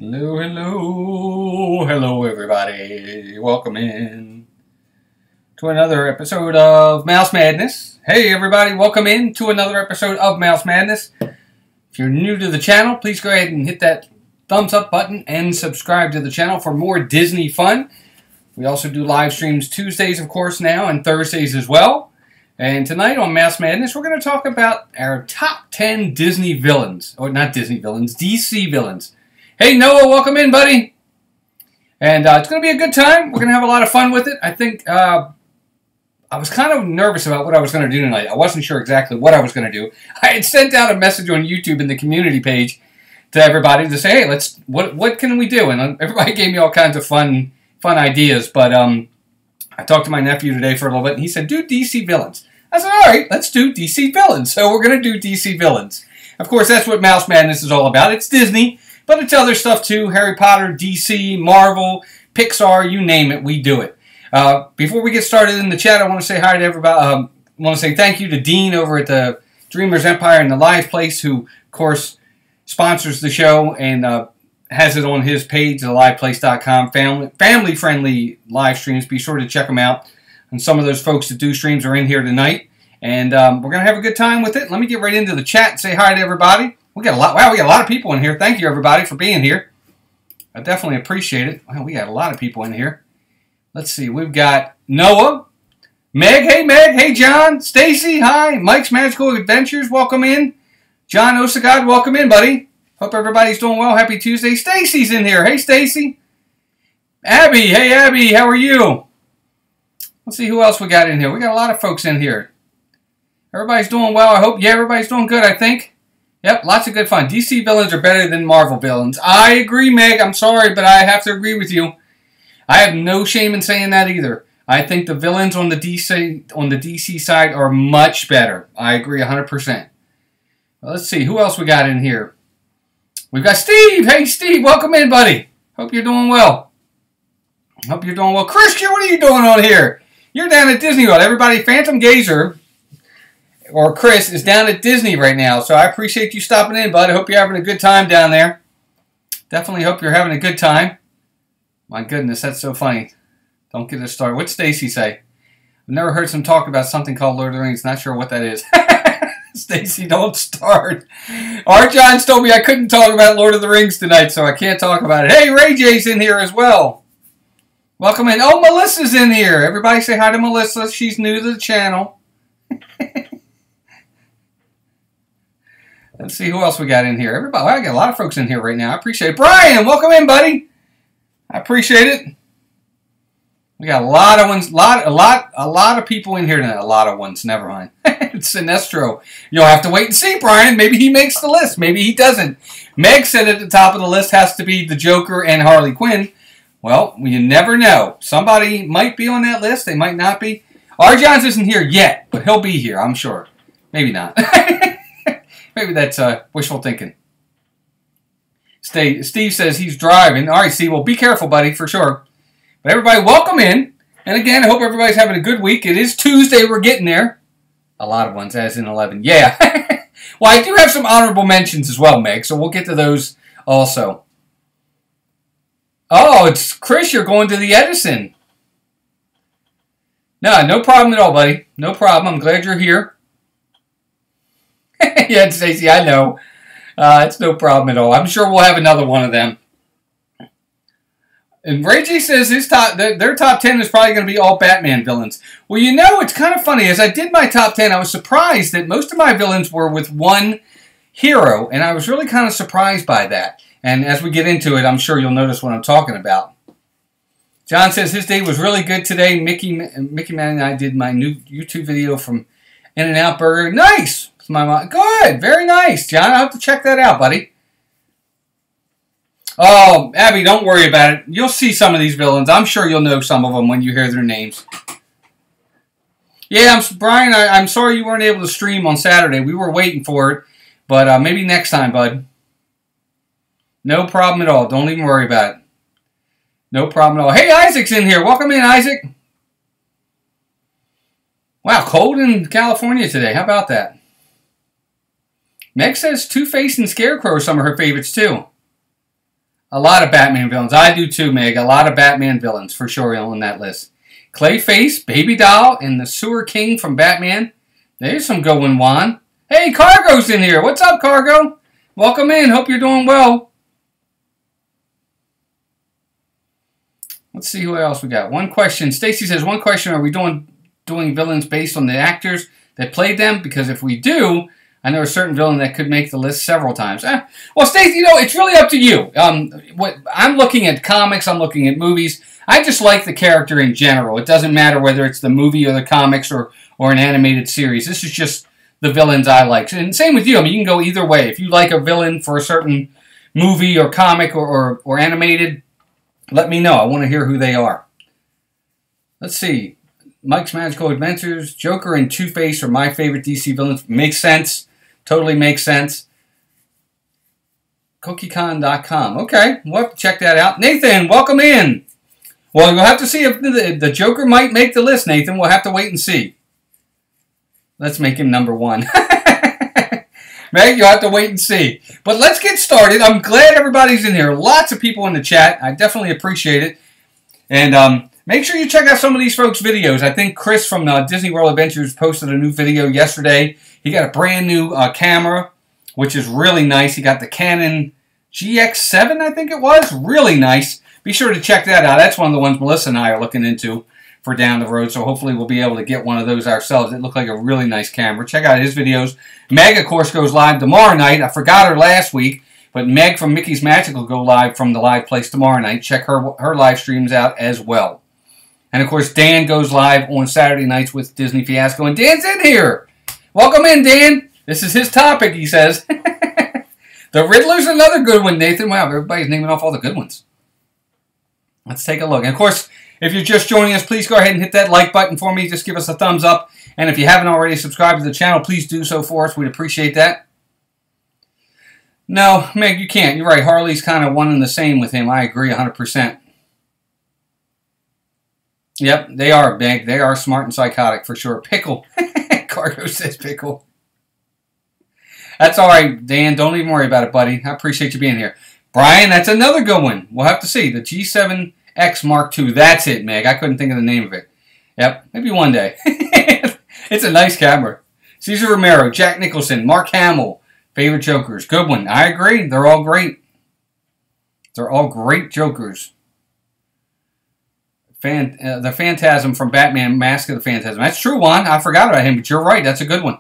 Hello, hello, hello everybody. Welcome in to another episode of Mouse Madness. Hey everybody, welcome in to another episode of Mouse Madness. If you're new to the channel, please go ahead and hit that thumbs up button and subscribe to the channel for more Disney fun. We also do live streams Tuesdays, of course, now, and Thursdays as well. And tonight on Mouse Madness, we're going to talk about our top 10 Disney villains. Or not Disney villains, DC villains. Hey, Noah, welcome in, buddy. And it's going to be a good time. We're going to have a lot of fun with it. I think I was kind of nervous about what I was going to do tonight. I wasn't sure exactly what I was going to do. I had sent out a message on YouTube in the community page to everybody to say, hey, what can we do? And everybody gave me all kinds of fun ideas. But I talked to my nephew today for a little bit, and he said, do DC villains. I said, all right, let's do DC villains. So we're going to do DC villains. Of course, that's what Mouse Madness is all about. It's Disney, but it's other stuff too. Harry Potter, DC, Marvel, Pixar, you name it, we do it. Before we get started in the chat, I want to say hi to everybody. I want to say thank you to Dean over at the Dreamers Empire and the Live Place, who, of course, sponsors the show and has it on his page, theliveplace.com. Family-friendly live streams. Be sure to check them out. And some of those folks that do streams are in here tonight. And we're going to have a good time with it. Let me get right into the chat and say hi to everybody. We got a lot of people in here. Thank you, everybody, for being here. I definitely appreciate it. Wow, we got a lot of people in here. Let's see. We've got Noah, Meg. Hey, Meg. Hey, John. Stacy. Hi. Mike's Magical Adventures. Welcome in. John Osagod. Welcome in, buddy. Hope everybody's doing well. Happy Tuesday. Stacy's in here. Hey, Stacy. Abby. Hey, Abby. How are you? Let's see who else we got in here. We got a lot of folks in here. Everybody's doing well, I hope. Yeah, everybody's doing good, I think. Yep, lots of good fun. DC villains are better than Marvel villains. I agree, Meg. I'm sorry, but I have to agree with you. I have no shame in saying that either. I think the villains on the DC side are much better. I agree 100%. Well, let's see. Who else we got in here? We've got Steve. Hey, Steve. Welcome in, buddy. Hope you're doing well. Hope you're doing well. Christian, what are you doing on here? You're down at Disney World. Everybody, Phantom Gazer, or Chris, is down at Disney right now. So I appreciate you stopping in, bud. I hope you're having a good time down there. Definitely hope you're having a good time. My goodness, that's so funny. Don't get us started. What'd Stacy say? I've never heard some talk about something called Lord of the Rings. Not sure what that is. Stacy, don't start. Art Johns told me I couldn't talk about Lord of the Rings tonight, so I can't talk about it. Hey, Ray J's in here as well. Welcome in. Oh, Melissa's in here. Everybody say hi to Melissa. She's new to the channel. Let's see who else we got in here. Everybody, well, I got a lot of folks in here right now. I appreciate it. Brian, welcome in, buddy. I appreciate it. We got a lot of ones, a lot of people in here tonight. A lot of ones. Never mind. It's Sinestro. You'll have to wait and see, Brian. Maybe he makes the list. Maybe he doesn't. Meg said at the top of the list has to be the Joker and Harley Quinn. Well, you never know. Somebody might be on that list. They might not be. R. Johns isn't here yet, but he'll be here, I'm sure. Maybe not. Maybe that's wishful thinking. Steve says he's driving. All right, Steve, well, be careful, buddy, for sure. But everybody, welcome in. And again, I hope everybody's having a good week. It is Tuesday. We're getting there. A lot of ones, as in 11. Yeah. Well, I do have some honorable mentions as well, Meg, so we'll get to those also. Oh, it's Chris. You're going to the Edison. No problem at all, buddy. No problem. I'm glad you're here. Yeah, Stacey, I know. It's no problem at all. I'm sure we'll have another one of them. And Ray J says their top 10 is probably going to be all Batman villains. Well, you know, it's kind of funny. As I did my top 10, I was surprised that most of my villains were with one hero, and I was really kind of surprised by that. And as we get into it, I'm sure you'll notice what I'm talking about. John says his day was really good today. Mickey Man and I did my new YouTube video from In-N-Out Burger. Nice! Good! Very nice, John. I'll have to check that out, buddy. Oh, Abby, don't worry about it. You'll see some of these villains. I'm sure you'll know some of them when you hear their names. Yeah, Brian, I'm sorry you weren't able to stream on Saturday. We were waiting for it, but maybe next time, bud. No problem at all. Don't even worry about it. No problem at all. Hey, Isaac's in here. Welcome in, Isaac. Wow, cold in California today. How about that? Meg says Two-Face and Scarecrow are some of her favorites, too. A lot of Batman villains. I do too, Meg. A lot of Batman villains for sure on that list. Clayface, Baby Doll, and the Sewer King from Batman. There's some good one, Juan. Hey, Cargo's in here. What's up, Cargo? Welcome in. Hope you're doing well. Let's see who else we got. One question. Stacy says, one question. Are we doing villains based on the actors that played them? Because if we do, I know a certain villain that could make the list several times. Well, Stacey, it's really up to you. I'm looking at comics. I'm looking at movies. I just like the character in general. It doesn't matter whether it's the movie or the comics or an animated series. This is just the villains I like. And same with you. I mean, you can go either way. If you like a villain for a certain movie or comic or animated, let me know. I want to hear who they are. Let's see. Mike's Magical Adventures, Joker, and Two-Face are my favorite DC villains. Makes sense. Totally makes sense. CookieCon.com. Okay, we'll have to check that out. Nathan, welcome in. Well, you'll have to see if the Joker might make the list, Nathan. We'll have to wait and see. Let's make him number one. Meg, you'll have to wait and see. But let's get started. I'm glad everybody's in here. Lots of people in the chat. I definitely appreciate it. And make sure you check out some of these folks' videos. I think Chris from Disney World Adventures posted a new video yesterday. He got a brand new camera, which is really nice. He got the Canon GX7, I think it was. Really nice. Be sure to check that out. That's one of the ones Melissa and I are looking into for down the road. So hopefully we'll be able to get one of those ourselves. It looked like a really nice camera. Check out his videos. Meg, of course, goes live tomorrow night. I forgot her last week. But Meg from Mickey's Magic will go live from the live place tomorrow night. Check her live streams out as well. And, of course, Dan goes live on Saturday nights with Disney Fiasco. And Dan's in here. Welcome in, Dan. This is his topic, he says. The Riddler's another good one, Nathan. Wow, everybody's naming off all the good ones. Let's take a look. And, of course, if you're just joining us, please go ahead and hit that like button for me. Just give us a thumbs up. And if you haven't already subscribed to the channel, please do so for us. We'd appreciate that. No, Meg, you can't. You're right. Harley's kind of one and the same with him. I agree 100%. Yep, they are, Meg. They are smart and psychotic for sure. Pickle. Cargo says pickle. That's all right, Dan. Don't even worry about it, buddy. I appreciate you being here. Brian, that's another good one. We'll have to see. The G7X Mark II. That's it, Meg. I couldn't think of the name of it. Yep, maybe one day. It's a nice camera. Cesar Romero, Jack Nicholson, Mark Hamill. Favorite Jokers. Good one. I agree. They're all great. They're all great Jokers. The Phantasm from Batman, Mask of the Phantasm. That's true, Juan. I forgot about him, but you're right. That's a good one.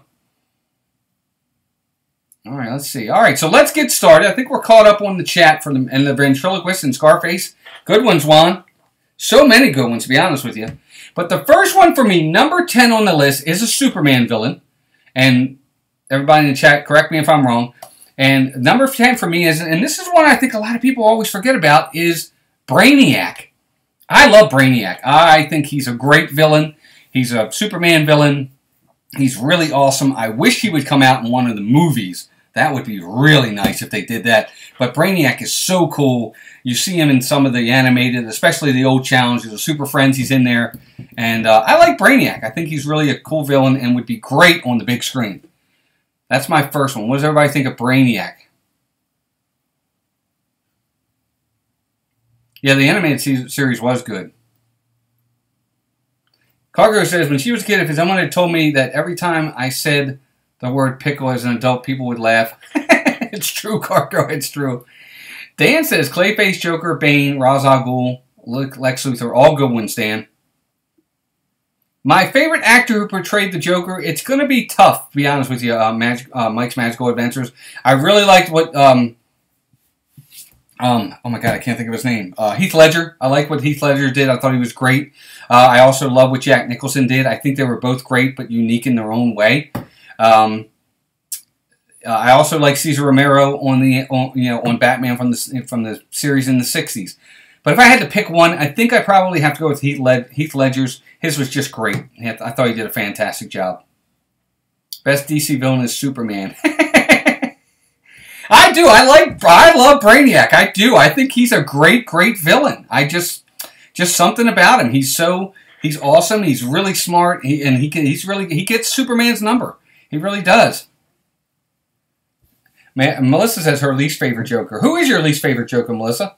All right, let's see. All right, so let's get started. I think we're caught up on the chat for the Ventriloquist and Scarface. Good ones, Juan. So many good ones, to be honest with you. But the first one for me, number 10 on the list, is a Superman villain. And everybody in the chat, correct me if I'm wrong. And number 10 for me is, and this is one I think a lot of people always forget about, is Brainiac. I love Brainiac. I think he's a great villain. He's a Superman villain. He's really awesome. I wish he would come out in one of the movies. That would be really nice if they did that. But Brainiac is so cool. You see him in some of the animated, especially the old challenges. The Super Friends, he's in there. And I like Brainiac. I think he's really a cool villain and would be great on the big screen. That's my first one. What does everybody think of Brainiac? Yeah, the animated series was good. Cargo says, when she was a kid, if someone had told me that every time I said the word pickle as an adult, people would laugh. It's true, Cargo. It's true. Dan says, Clayface, Joker, Bane, Ra's al Ghul, Lex Luthor. All good ones, Dan. My favorite actor who portrayed the Joker, it's going to be tough, to be honest with you, Mike's Magical Adventures. I really liked what, oh my God, I can't think of his name. Heath Ledger. I like what Heath Ledger did. I thought he was great. I also love what Jack Nicholson did. I think they were both great, but unique in their own way. I also like Cesar Romero on Batman from the series in the 60s. But if I had to pick one, I think I probably have to go with Heath Ledger's. His was just great. I thought he did a fantastic job. Best DC villain is Superman. I do. I love Brainiac. I do. I think he's a great villain. Just something about him. He's awesome. He's really smart. He gets Superman's number. He really does. Melissa says her least favorite Joker. Who is your least favorite Joker, Melissa?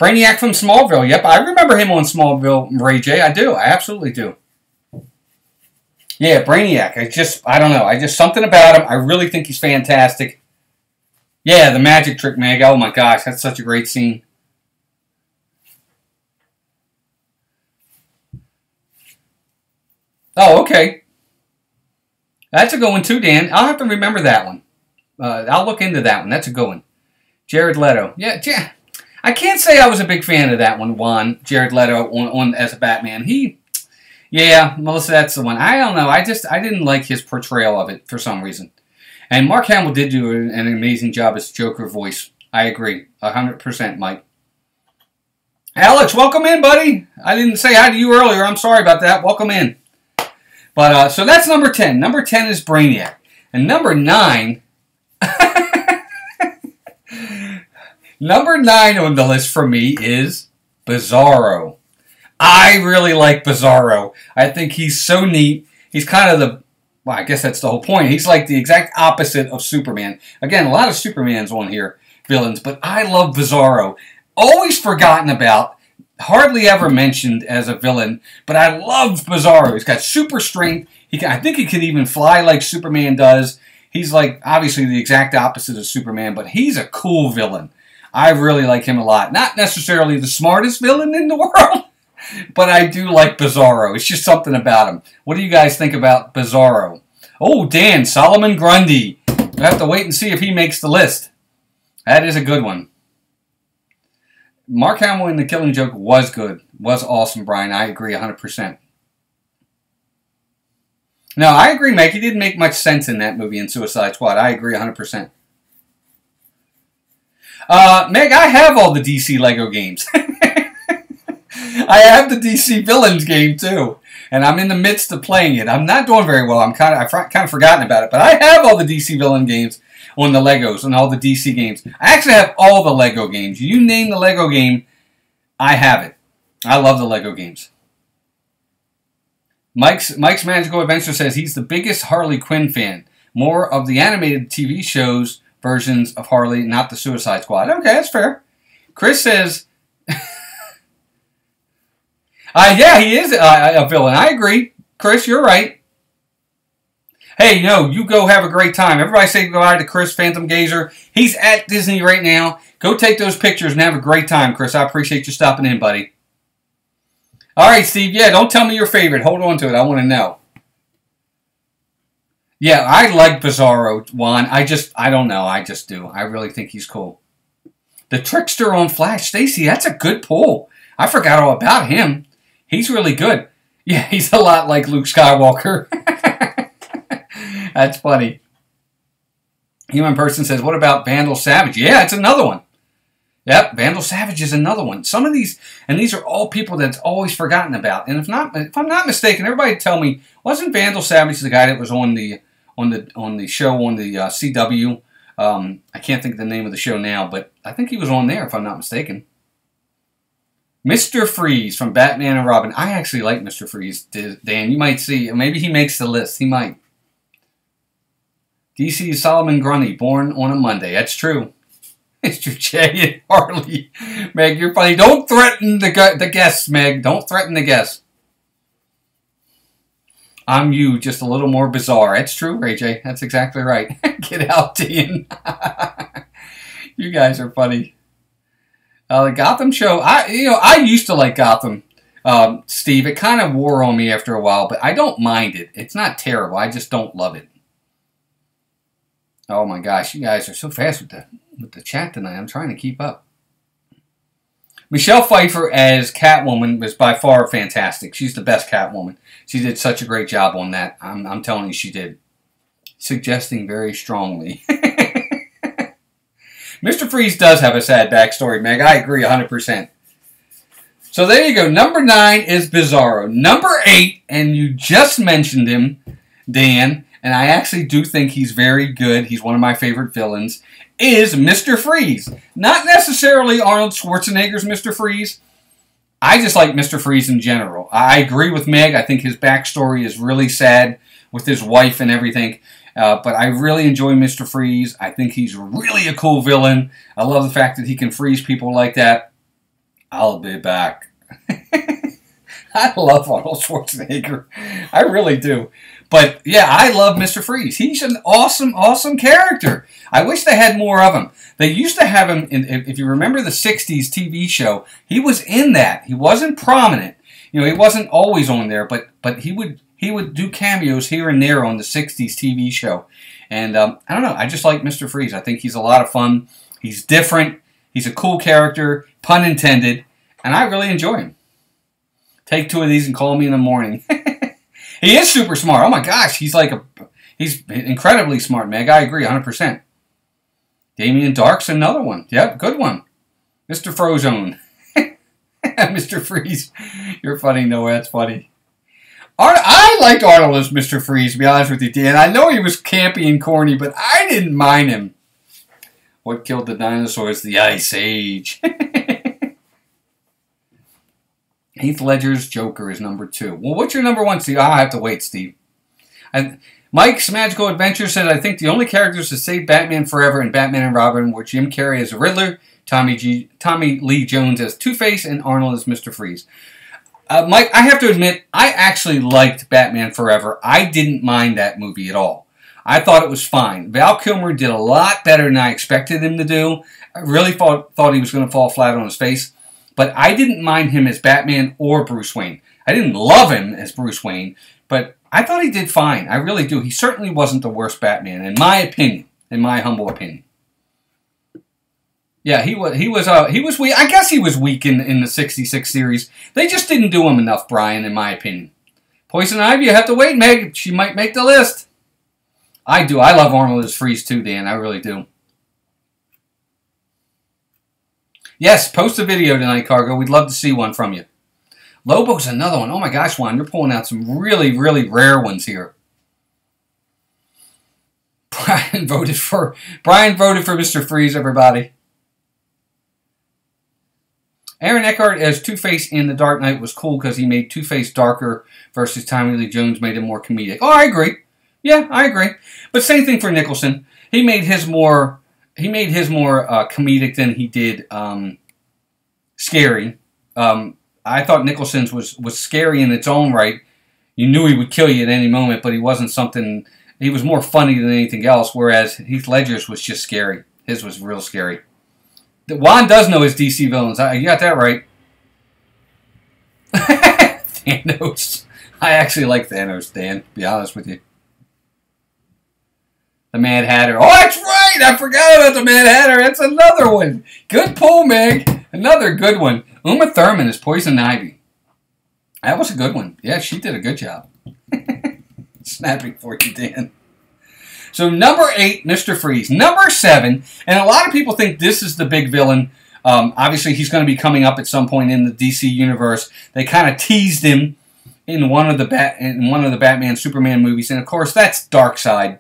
Brainiac from Smallville. Yep, I remember him on Smallville, Ray J. I do. I absolutely do. Yeah, Brainiac. I don't know. Something about him. I really think he's fantastic. Yeah, the magic trick, Meg. Oh my gosh, that's such a great scene. Oh, okay. That's a good one too, Dan. I'll have to remember that one. I'll look into that one. That's a good one. Jared Leto. Yeah, I can't say I was a big fan of that one, Juan. Jared Leto on as a Batman. Yeah, Melissa, that's the one. I don't know. I didn't like his portrayal of it for some reason. And Mark Hamill did do an amazing job as Joker voice. I agree. 100%, Mike. Alex, welcome in, buddy. I didn't say hi to you earlier. I'm sorry about that. Welcome in. But, so that's number 10. Number 10 is Brainiac. And number 9... number 9 on the list for me is Bizarro. I really like Bizarro. I think he's so neat. He's kind of the... Well, I guess that's the whole point. He's like the exact opposite of Superman. Again, a lot of Supermans on here, villains. But I love Bizarro. Always forgotten about. Hardly ever mentioned as a villain, but I love Bizarro. He's got super strength. I think he can even fly like Superman does. He's like, obviously, the exact opposite of Superman, but he's a cool villain. I really like him a lot. Not necessarily the smartest villain in the world, but I do like Bizarro. It's just something about him. What do you guys think about Bizarro? Oh, Dan, Solomon Grundy. We'll have to wait and see if he makes the list. That is a good one. Mark Hamill in The Killing Joke was good. Was awesome, Brian. I agree 100%. No, I agree, Meg. He didn't make much sense in that movie in Suicide Squad. I agree 100%. Meg, I have all the DC Lego games. I have the DC Villains game, too. And I'm in the midst of playing it. I'm not doing very well. I've kind of forgotten about it. But I have all the DC Villain games on the Legos and all the DC games. I actually have all the Lego games. You name the Lego game, I have it. I love the Lego games. Mike's Magical Adventure says he's the biggest Harley Quinn fan. More of the animated TV shows versions of Harley, not the Suicide Squad. Okay, that's fair. Chris says, yeah, he is a villain. I agree. Chris, you're right. Hey, no, you go have a great time. Everybody say goodbye to Chris Phantom Gazer. He's at Disney right now. Go take those pictures and have a great time, Chris. I appreciate you stopping in, buddy. All right, Steve. Yeah, don't tell me your favorite. Hold on to it. I want to know. Yeah, I like Bizarro, Juan. I don't know. I just do. I really think he's cool. The Trickster on Flash. Stacy, that's a good pull. I forgot all about him. He's really good. Yeah, he's a lot like Luke Skywalker. That's funny. Human Person says, what about Vandal Savage? Yeah, it's another one. Yep, Vandal Savage is another one. Some of these, and these are all people that's always forgotten about. And if I'm not mistaken, everybody tell me, wasn't Vandal Savage the guy that was on the show on the CW? I can't think of the name of the show now, but I think he was on there if I'm not mistaken. Mr. Freeze from Batman and Robin. I actually like Mr. Freeze, Dan. You might see, maybe he makes the list. He might. DC's Solomon Grundy, born on a Monday. That's true. Mr. J and Harley. Meg, you're funny. Don't threaten the guests, Meg. Don't threaten the guests. I'm you, just a little more bizarre. That's true, Ray J. That's exactly right. Get out, Dean. You guys are funny. The Gotham show. I used to like Gotham, Steve. It kind of wore on me after a while, but I don't mind it. It's not terrible. I just don't love it. Oh my gosh, you guys are so fast with the chat tonight. I'm trying to keep up. Michelle Pfeiffer as Catwoman was by far fantastic. She's the best Catwoman. She did such a great job on that. I'm telling you, she did. Suggesting very strongly. Mr. Freeze does have a sad backstory, Meg. I agree 100%. So there you go. Number 9 is Bizarro. Number 8, and you just mentioned him, Dan, and I actually do think he's very good. He's one of my favorite villains, is Mr. Freeze. Not necessarily Arnold Schwarzenegger's Mr. Freeze. I just like Mr. Freeze in general. I agree with Meg. I think his backstory is really sad with his wife and everything. But I really enjoy Mr. Freeze. I think he's really a cool villain. I love the fact that he can freeze people like that. I'll be back. I love Arnold Schwarzenegger. I really do. But yeah, I love Mr. Freeze. He's an awesome, awesome character. I wish they had more of him. They used to have him, if you remember the 60s TV show, he was in that. He wasn't prominent. You know, he wasn't always on there, but he would do cameos here and there on the 60s TV show. And I don't know, I just like Mr. Freeze. I think he's a lot of fun. He's different. He's a cool character, pun intended, and I really enjoy him. Take 2 of these and call me in the morning. He is super smart. Oh my gosh, he's incredibly smart, Meg. I agree 100%. Damien Dark's another one. Yep, good one. Mr. Frozone. Mr. Freeze. You're funny, Noah. That's funny. I liked Arnold as Mr. Freeze, to be honest with you, Dan. I know he was campy and corny, but I didn't mind him. What killed the dinosaurs? The Ice Age. Heath Ledger's Joker is number 2. Well, what's your number 1, Steve? I'll have to wait, Steve. Mike's Magical Adventure said, I think the only characters to save Batman Forever and Batman and Robin were Jim Carrey as the Riddler, Tommy Lee Jones as Two-Face, and Arnold as Mr. Freeze. Mike, I have to admit, I actually liked Batman Forever. I didn't mind that movie at all. I thought it was fine. Val Kilmer did a lot better than I expected him to do. I really thought he was going to fall flat on his face. But I didn't mind him as Batman or Bruce Wayne. I didn't love him as Bruce Wayne, but I thought he did fine. I really do. He certainly wasn't the worst Batman, in my opinion, in my humble opinion. Yeah, he was weak. I guess he was weak in the 66 series. They just didn't do him enough, Brian, in my opinion. Poison Ivy, you have to wait, Meg. She might make the list. I do. I love Arnold as Freeze too, Dan. I really do. Yes, post a video tonight, Cargo. We'd love to see one from you. Lobo's another one. Oh my gosh, Juan, you're pulling out some really, really rare ones here. Brian voted for Mr. Freeze, everybody. Aaron Eckhart as Two-Face in The Dark Knight was cool because he made Two-Face darker versus Tommy Lee Jones made him more comedic. Oh, I agree. Yeah, I agree. But same thing for Nicholson. He made his more comedic than he did scary. I thought Nicholson's was scary in its own right. You knew he would kill you at any moment, but he wasn't something. He was more funny than anything else. Whereas Heath Ledger's was just scary. His was real scary. Juan does know his DC villains. You got that right. Thanos. I actually like Thanos, Dan. To be honest with you. The Mad Hatter. Oh, that's right! I forgot about the Mad Hatter. That's another one. Good pull, Meg. Another good one. Uma Thurman is Poison Ivy. That was a good one. Yeah, she did a good job. Snapping for you, Dan. So, number 8, Mr. Freeze. Number 7, and a lot of people think this is the big villain. Obviously, he's going to be coming up at some point in the DC universe. They kind of teased him in one of the Batman Superman movies, and of course, that's Darkseid.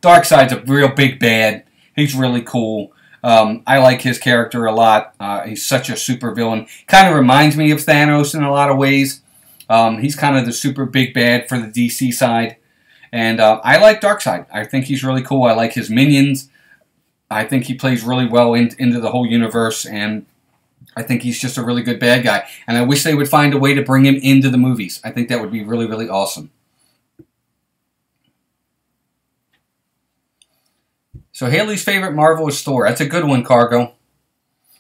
Darkseid's a real big bad. He's really cool. I like his character a lot. He's such a super villain. Kind of reminds me of Thanos in a lot of ways. He's kind of the super big bad for the DC side. And I like Darkseid. I think he's really cool. I like his minions. I think he plays really well into the whole universe. And I think he's just a really good bad guy. And I wish they would find a way to bring him into the movies. I think that would be really, really awesome. So Haley's favorite Marvel is Thor. That's a good one, Cargo.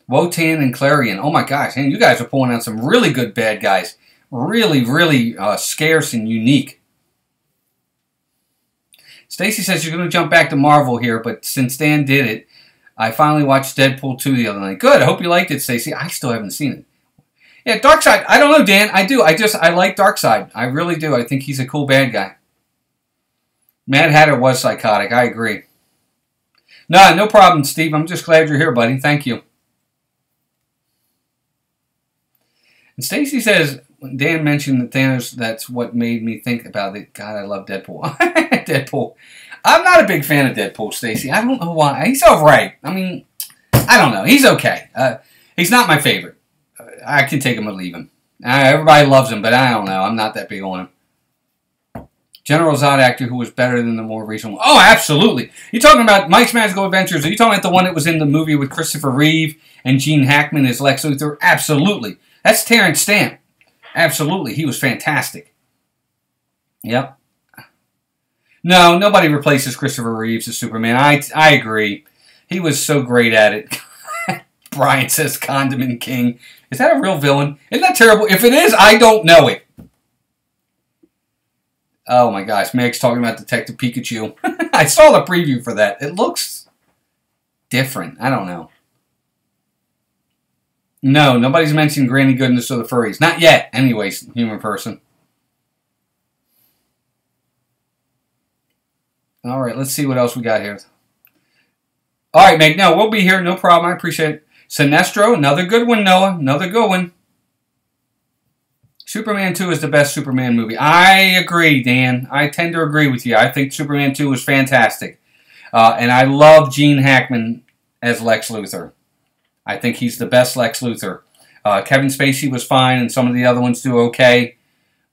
Wotan and Clarion. Oh my gosh, man, you guys are pulling out some really good bad guys. Really, really scarce and unique. Stacy says she's going to jump back to Marvel here, but since Dan did it, I finally watched Deadpool 2 the other night. Good, I hope you liked it, Stacy. I still haven't seen it. Yeah, Darkseid. I don't know, Dan. I do. I like Darkseid. I really do. I think he's a cool bad guy. Mad Hatter was psychotic. I agree. No problem, Steve. I'm just glad you're here, buddy. Thank you. And Stacy says, when Dan mentioned that Thanos, that's what made me think about it. God, I love Deadpool. Deadpool. I'm not a big fan of Deadpool, Stacy. I don't know why. He's alright. I mean, I don't know. He's okay. He's not my favorite. I can take him or leave him. Everybody loves him, but I don't know. I'm not that big on him. General Zod actor who was better than the more recent one. Oh, absolutely. You talking about Mike's Magical Adventures? Are you talking about the one that was in the movie with Christopher Reeve and Gene Hackman as Lex Luthor? Absolutely. That's Terrence Stamp. Absolutely. He was fantastic. Yep. No, nobody replaces Christopher Reeves as Superman. I agree. He was so great at it. Brian says Condiment King. Is that a real villain? Isn't that terrible? If it is, I don't know it. Oh my gosh, Meg's talking about Detective Pikachu. I saw the preview for that. It looks different. I don't know. No, nobody's mentioned Granny Goodness or the furries. Not yet. Anyways, human person. All right, let's see what else we got here. All right, Meg. No, we'll be here. No problem. I appreciate it. Sinestro, another good one, Noah. Another good one. Superman 2 is the best Superman movie. I agree, Dan. I tend to agree with you. I think Superman 2 was fantastic. And I love Gene Hackman as Lex Luthor. I think he's the best Lex Luthor. Kevin Spacey was fine, and some of the other ones do okay.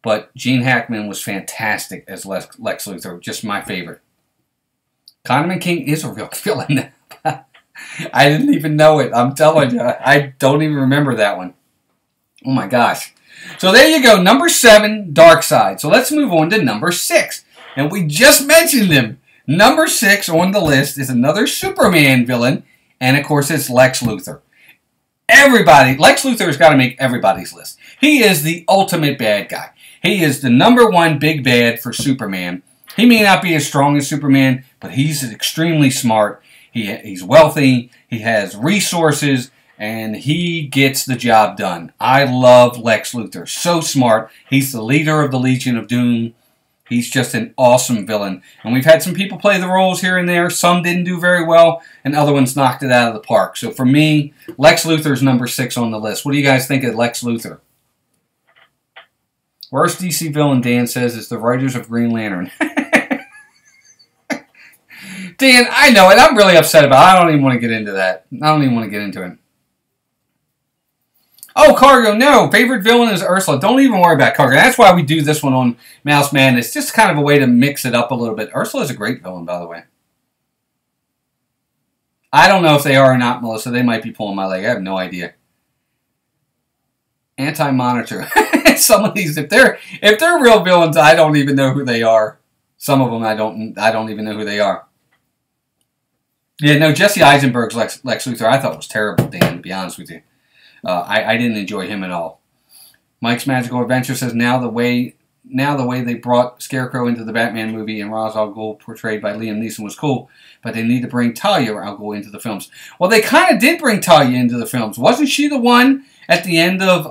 But Gene Hackman was fantastic as Lex Luthor. Just my favorite. Condiment King is a real villain. I didn't even know it. I'm telling you. I don't even remember that one. Oh my gosh. So there you go. Number 7, Darkseid. So let's move on to number 6. And we just mentioned him. Number 6 on the list is another Superman villain. And of course it's Lex Luthor. Everybody, Lex Luthor has got to make everybody's list. He is the ultimate bad guy. He is the number 1 big bad for Superman. He may not be as strong as Superman, but he's extremely smart. He's wealthy, he has resources, and he gets the job done. I love Lex Luthor. So smart. He's the leader of the Legion of Doom. He's just an awesome villain. And we've had some people play the roles here and there. Some didn't do very well, and other ones knocked it out of the park. So for me, Lex Luthor's number 6 on the list. What do you guys think of Lex Luthor? Worst DC villain, Dan says, is the writers of Green Lantern. Dan, I know it. I'm really upset about it. I don't even want to get into that. I don't even want to get into it. Oh, Cargo, no. Favorite villain is Ursula. Don't even worry about Cargo. That's why we do this one on Mouse Madness. Just kind of a way to mix it up a little bit. Ursula is a great villain, by the way. I don't know if they are or not, Melissa. They might be pulling my leg. I have no idea. Anti-Monitor. Some of these, if they're real villains, I don't even know who they are. Some of them I don't even know who they are. Yeah, no, Jesse Eisenberg's Lex Luthor I thought was terrible, Dan, to be honest with you. I didn't enjoy him at all. Mike's Magical Adventure says, now the way they brought Scarecrow into the Batman movie and Ra's al Ghul portrayed by Liam Neeson was cool, but they need to bring Talia al Ghul into the films. Well, they kind of did bring Talia into the films. Wasn't she the one at the end of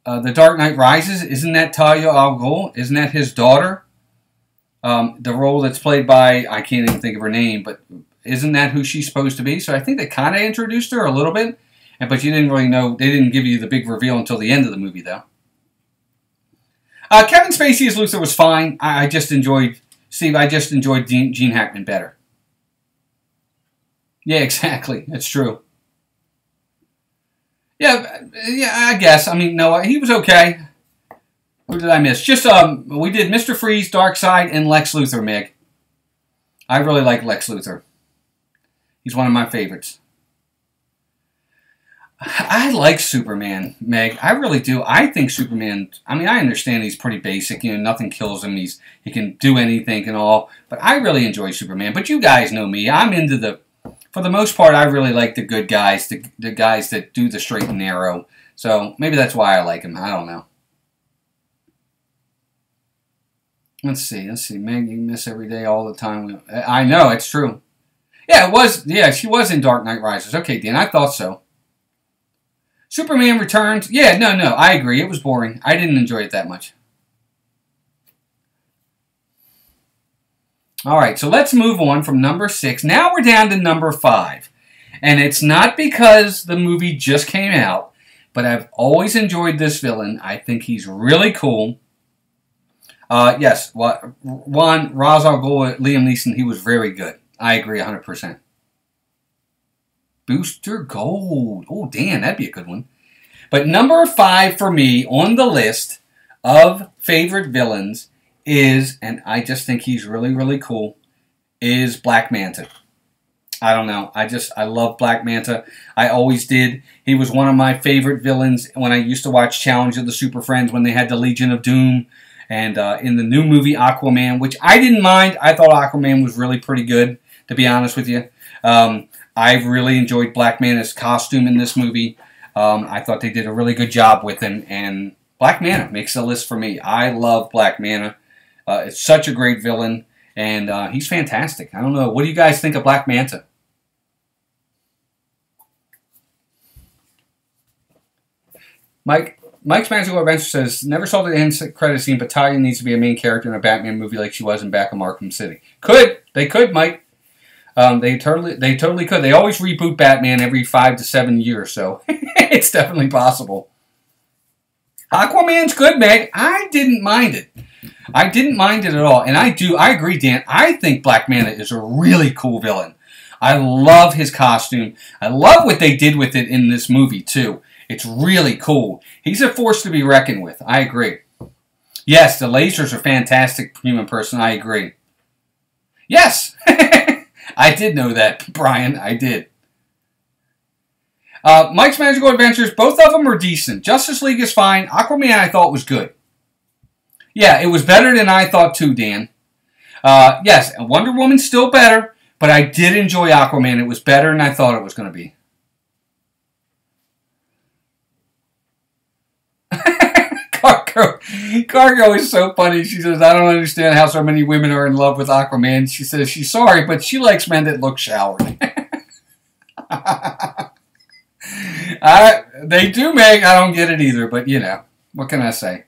The Dark Knight Rises? Isn't that Talia al Ghul? Isn't that his daughter? The role that's played by, I can't even think of her name, but isn't that who she's supposed to be? So I think they kind of introduced her a little bit, but you didn't really know. They didn't give you the big reveal until the end of the movie, though. Kevin Spacey as Luthor was fine. I just enjoyed Gene Hackman better. Yeah, exactly. That's true. Yeah, I guess. I mean, no, he was okay. Who did I miss? Just we did Mr. Freeze, Darkseid, and Lex Luthor, Meg. I really like Lex Luthor. He's one of my favorites. I like Superman, Meg. I really do. I think Superman, I mean, I understand he's pretty basic. You know, nothing kills him. He can do anything and all. But I really enjoy Superman. But you guys know me. I'm into for the most part, I really like the good guys, the guys that do the straight and narrow. So maybe that's why I like him. I don't know. Let's see. Meg, you miss every day, all the time. I know, it's true. Yeah, it was. Yeah, she was in Dark Knight Rises. Okay, Dan, I thought so. Superman Returns. Yeah, no, I agree. It was boring. I didn't enjoy it that much. All right, so let's move on from number 6. Now we're down to number 5. And it's not because the movie just came out, but I've always enjoyed this villain. I think he's really cool. Yes, one, Ra's al Ghul, Liam Neeson, he was very good. I agree 100%. Booster Gold. Oh, damn, that'd be a good one. But number 5 for me on the list of favorite villains is, and I just think he's really, really cool, is Black Manta. I don't know. I love Black Manta. I always did. He was one of my favorite villains when I used to watch Challenge of the Super Friends when they had the Legion of Doom. And in the new movie Aquaman, which I didn't mind. I thought Aquaman was really pretty good, to be honest with you. I really enjoyed Black Manta's costume in this movie. I thought they did a really good job with him. And Black Manta makes the list for me. I love Black Manta. It's such a great villain. And he's fantastic. I don't know. What do you guys think of Black Manta? Mike's Magical Adventure says, never saw the end credit scene, but Talia needs to be a main character in a Batman movie like she was in Back of Arkham City. They could, Mike. They totally could. They always reboot Batman every 5 to 7 years, so it's definitely possible. Aquaman's good, Meg. I didn't mind it. I didn't mind it at all. And I agree, Dan. I think Black Manta is a really cool villain. I love his costume. I love what they did with it in this movie, too. It's really cool. He's a force to be reckoned with. I agree. Yes, the lasers are fantastic, human person. I agree. Yes! I did know that, Brian. I did. Mike's Magical Adventures, both of them are decent. Justice League is fine. Aquaman I thought was good. Yeah, it was better than I thought too, Dan. Yes, Wonder Woman's still better, but I did enjoy Aquaman. It was better than I thought it was going to be. Cargo is so funny. She says, I don't understand how so many women are in love with Aquaman. She says she's sorry, but she likes men that look showered. They do, Meg. I don't get it either, but you know, what can I say?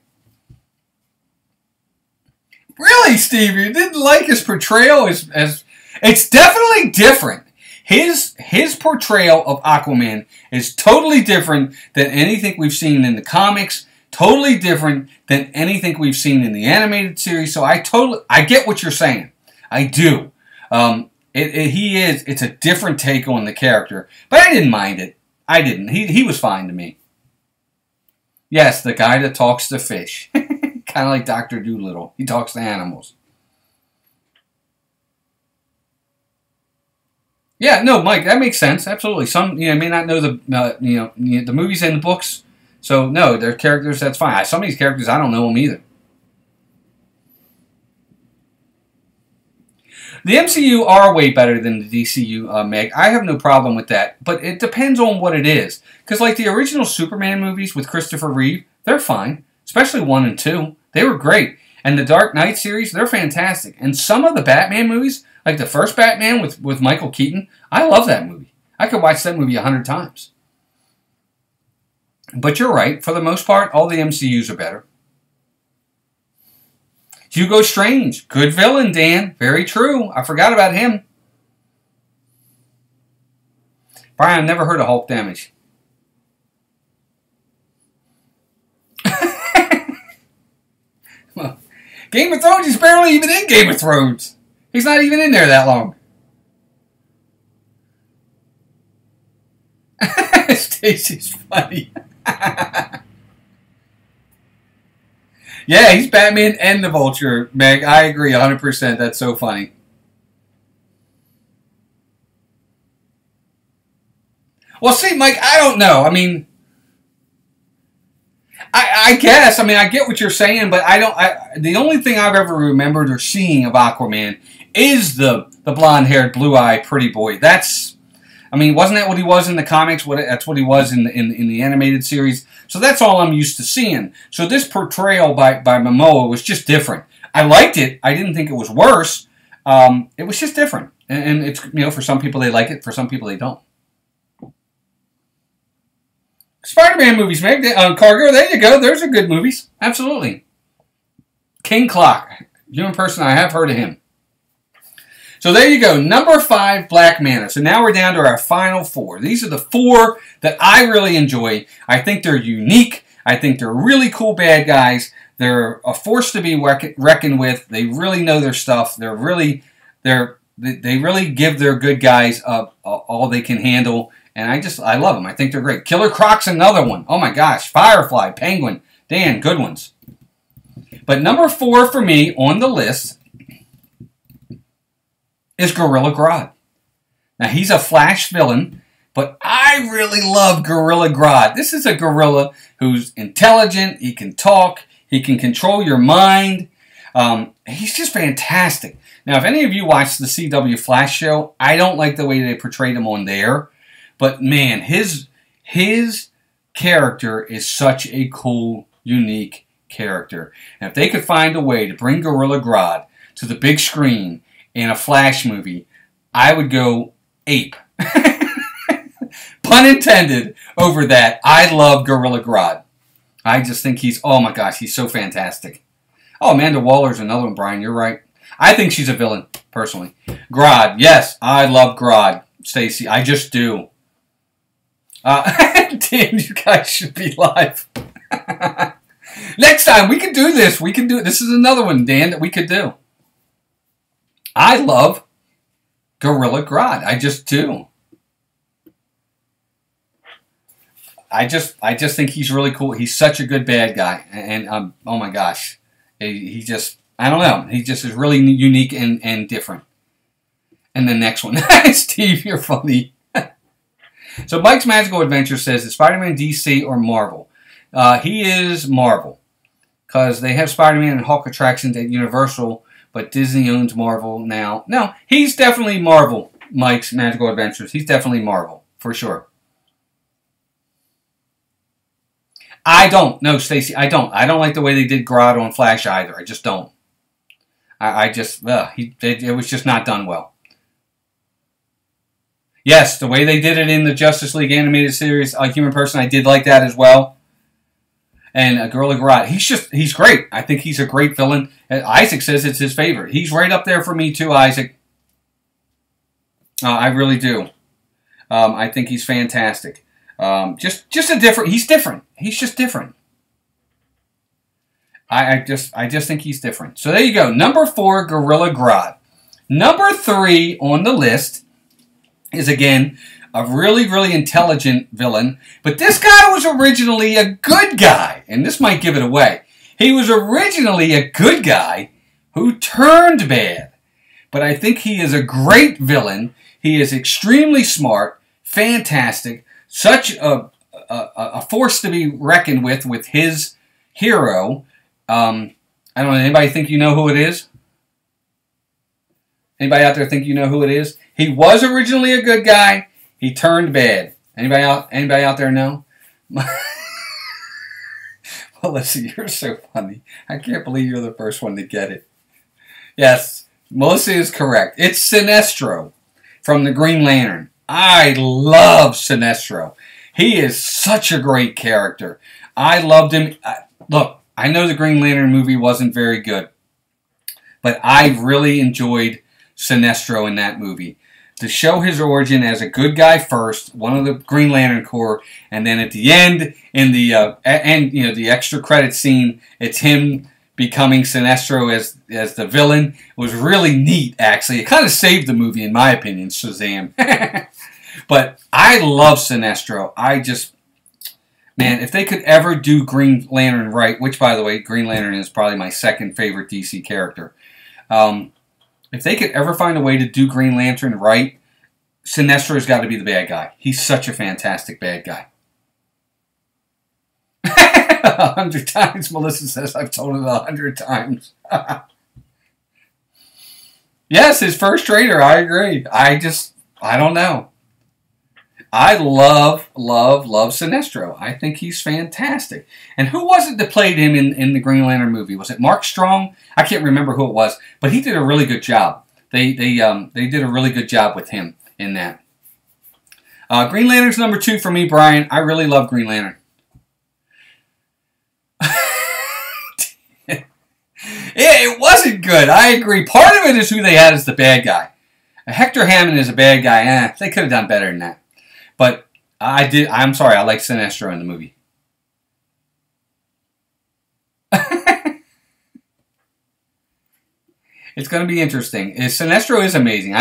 Really, Steve? You didn't like his portrayal as it's definitely different. His portrayal of Aquaman is totally different than anything we've seen in the comics. Totally different than anything we've seen in the animated series. So I get what you're saying. I do. It's a different take on the character, but I didn't mind it. I didn't. He was fine to me. Yes, the guy that talks to fish, kind of like Dr. Dolittle. He talks to animals. Yeah, no, Mike, that makes sense. Absolutely. Some may not know the movies and the books. So, no, they're characters, that's fine. Some of these characters, I don't know them either. The MCU are way better than the DCU, Meg. I have no problem with that. But it depends on what it is. Because, like, the original Superman movies with Christopher Reeve, they're fine. Especially 1 and 2. They were great. And the Dark Knight series, they're fantastic. And some of the Batman movies, like the first Batman with Michael Keaton, I love that movie. I could watch that movie 100 times. But you're right. For the most part, all the MCUs are better. Hugo Strange. Good villain, Dan. Very true. I forgot about him. Brian, I've never heard of Hulk damage. Well, Game of Thrones, he's barely even in Game of Thrones. He's not even in there that long. Stacey's funny. Yeah, he's Batman and the Vulture, Meg. I agree 100%. That's so funny. Well, see, Mike, I don't know. I mean, I guess. I mean, I get what you're saying, but the only thing I've ever remembered or seeing of Aquaman is the blonde-haired, blue-eyed pretty boy. I mean, wasn't that what he was in the comics? That's what he was in the animated series. So that's all I'm used to seeing. So this portrayal by Momoa was just different. I liked it. I didn't think it was worse. It was just different. And it's, for some people they like it. For some people they don't. Spider-Man movies, Meg. Cargo, there you go. Those are good movies. Absolutely. King Clock. Human person, I have heard of him. So there you go. Number 5, Black Manta. So now we're down to our final 4. These are the 4 that I really enjoy. I think they're unique. I think they're really cool bad guys. They're a force to be reckoned with. They really know their stuff. They really give their good guys all they can handle. And I love them. I think they're great. Killer Croc's another one. Oh my gosh. Firefly, Penguin. Dan, good ones. But number 4 for me on the list is Gorilla Grodd. Now, he's a Flash villain, but I really love Gorilla Grodd. This is a gorilla who's intelligent, he can talk, he can control your mind. He's just fantastic. Now, if any of you watch the CW Flash show, I don't like the way they portrayed him on there. But, man, his character is such a cool, unique character. And if they could find a way to bring Gorilla Grodd to the big screen in a Flash movie, I would go ape. Pun intended over that. I love Gorilla Grodd. I just think he's, oh my gosh, he's so fantastic. Oh, Amanda Waller's another one, Brian. You're right. I think she's a villain, personally. Grodd. Yes, I love Grodd, Stacy. I just do. Damn, you guys should be live. Next time, we can do this. We can do it. This is another one, Dan, that we could do. I love Gorilla Grodd. I just do. I just think he's really cool. He's such a good bad guy. And, oh my gosh. He just, I don't know. He just is really unique and different. And the next one. Steve, you're funny. So Mike's Magical Adventure says, is Spider-Man DC or Marvel? He is Marvel. Because they have Spider-Man and Hulk attractions at Universal, but Disney owns Marvel now. No, he's definitely Marvel, Mike's Magical Adventures. He's definitely Marvel, for sure. I don't. No, Stacey, I don't. I don't like the way they did Grodd on Flash either. I just don't. It was just not done well. Yes, the way they did it in the Justice League animated series, Human Person, I did like that as well. And Gorilla Grodd, he's great. I think he's a great villain. And Isaac says it's his favorite. He's right up there for me too, Isaac. I really do. I think he's fantastic. Just a different. He's different. He's just different. I just think he's different. So there you go. Number 4, Gorilla Grodd. Number 3 on the list is, again, a really, really intelligent villain. But this guy was originally a good guy. And this might give it away. He was originally a good guy who turned bad. But I think he is a great villain. He is extremely smart, fantastic, such a force to be reckoned with his hero. I don't know, anybody think you know who it is? Anybody out there think you know who it is? He was originally a good guy. He turned bad. Anybody out there know? Melissa, you're so funny. I can't believe you're the first one to get it. Yes, Melissa is correct. It's Sinestro from the Green Lantern. I love Sinestro. He is such a great character. I loved him. Look, I know the Green Lantern movie wasn't very good, but I really enjoyed Sinestro in that movie. To show his origin as a good guy first, one of the Green Lantern Corps, and then at the end, in the the extra credit scene, it's him becoming Sinestro as the villain. It was really neat, actually. It kind of saved the movie, in my opinion, Shazam. But I love Sinestro. Man, if they could ever do Green Lantern right, which, by the way, Green Lantern is probably my second favorite DC character. If they could ever find a way to do Green Lantern right, Sinestro's got to be the bad guy. He's such a fantastic bad guy. 100 times, Melissa says. I've told it 100 times. Yes, his first traitor. I agree. I don't know. I love Sinestro. I think he's fantastic. And who was it that played him in the Green Lantern movie? Was it Mark Strong? I can't remember who it was, but he did a really good job. They did a really good job with him in that. Green Lantern's number 2 for me, Brian. I really love Green Lantern. Yeah, it wasn't good. I agree. Part of it is who they had as the bad guy. Hector Hammond is a bad guy. They could have done better than that. But I'm sorry, I like Sinestro in the movie. It's going to be interesting. Sinestro is amazing.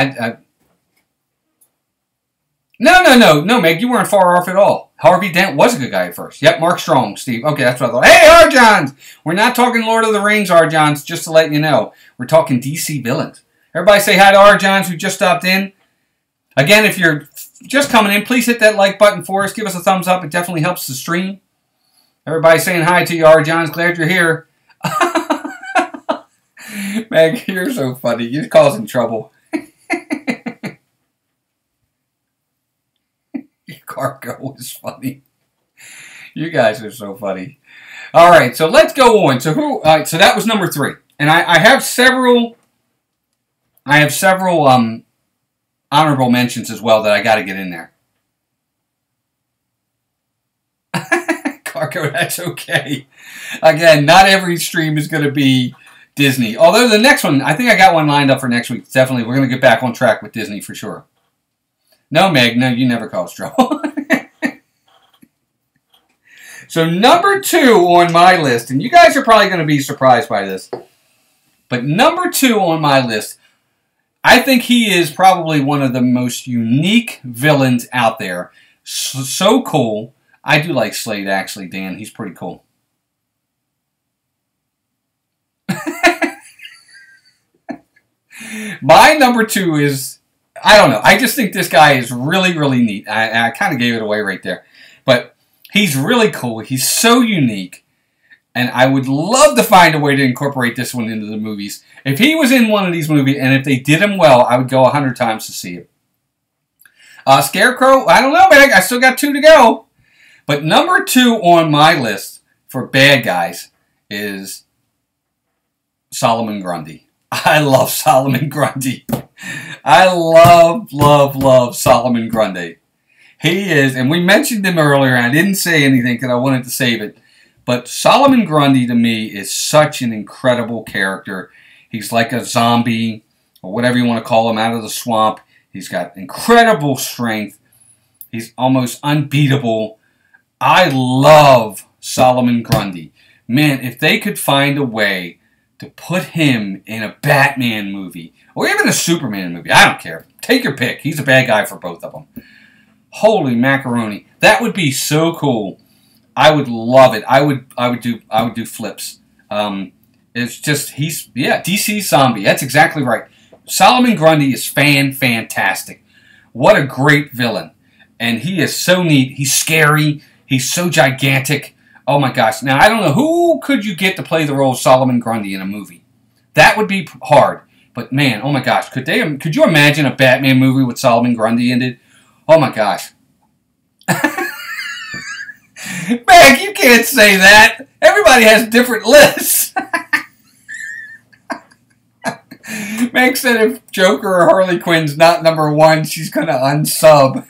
No, Meg, you weren't far off at all. Harvey Dent was a good guy at first. Yep, Mark Strong, Steve. Okay, that's what I thought. Hey, Arjons! We're not talking Lord of the Rings Arjons, just to let you know. We're talking DC villains. Everybody say hi to Arjons who just stopped in. Again, if you're just coming in, please hit that like button for us. Give us a thumbs up. It definitely helps the stream. Everybody saying hi to you, Arjons. Glad you're here. Meg, you're so funny. You're causing trouble. Cargo is funny. You guys are so funny. All right, so let's go on. So so that was number 3, and I have several. Honorable mentions as well that I got to get in there. Cargo, that's okay. Again, not every stream is going to be Disney. Although the next one, I think I got one lined up for next week. Definitely, we're going to get back on track with Disney for sure. No, Meg, no, you never cause trouble. So number 2 on my list, and you guys are probably going to be surprised by this, but number 2 on my list, I think he is probably one of the most unique villains out there. So cool. I do like Slade, actually, Dan. He's pretty cool. My number 2 is, I don't know. I just think this guy is really, really neat. I kind of gave it away right there. But he's really cool. He's so unique. And I would love to find a way to incorporate this one into the movies. If he was in one of these movies, and if they did him well, I would go 100 times to see it. Scarecrow, I don't know, man. I still got 2 to go. But number 2 on my list for bad guys is Solomon Grundy. I love Solomon Grundy. I love Solomon Grundy. He is, and we mentioned him earlier, and I didn't say anything because I wanted to save it. But Solomon Grundy, to me, is such an incredible character. He's like a zombie, or whatever you want to call him, out of the swamp. He's got incredible strength. He's almost unbeatable. I love Solomon Grundy. Man, if they could find a way to put him in a Batman movie, or even a Superman movie, I don't care. Take your pick. He's a bad guy for both of them. Holy macaroni. That would be so cool. I would love it. I would do flips. It's just DC zombie. That's exactly right. Solomon Grundy is fantastic. What a great villain. And he is so neat. He's scary. He's so gigantic. Oh my gosh. Now I don't know who could you get to play the role of Solomon Grundy in a movie. That would be hard. But man, oh my gosh, could you imagine a Batman movie with Solomon Grundy in it? Oh my gosh. Meg, you can't say that. Everybody has different lists. Meg said if Joker or Harley Quinn's not number 1, she's going to unsub.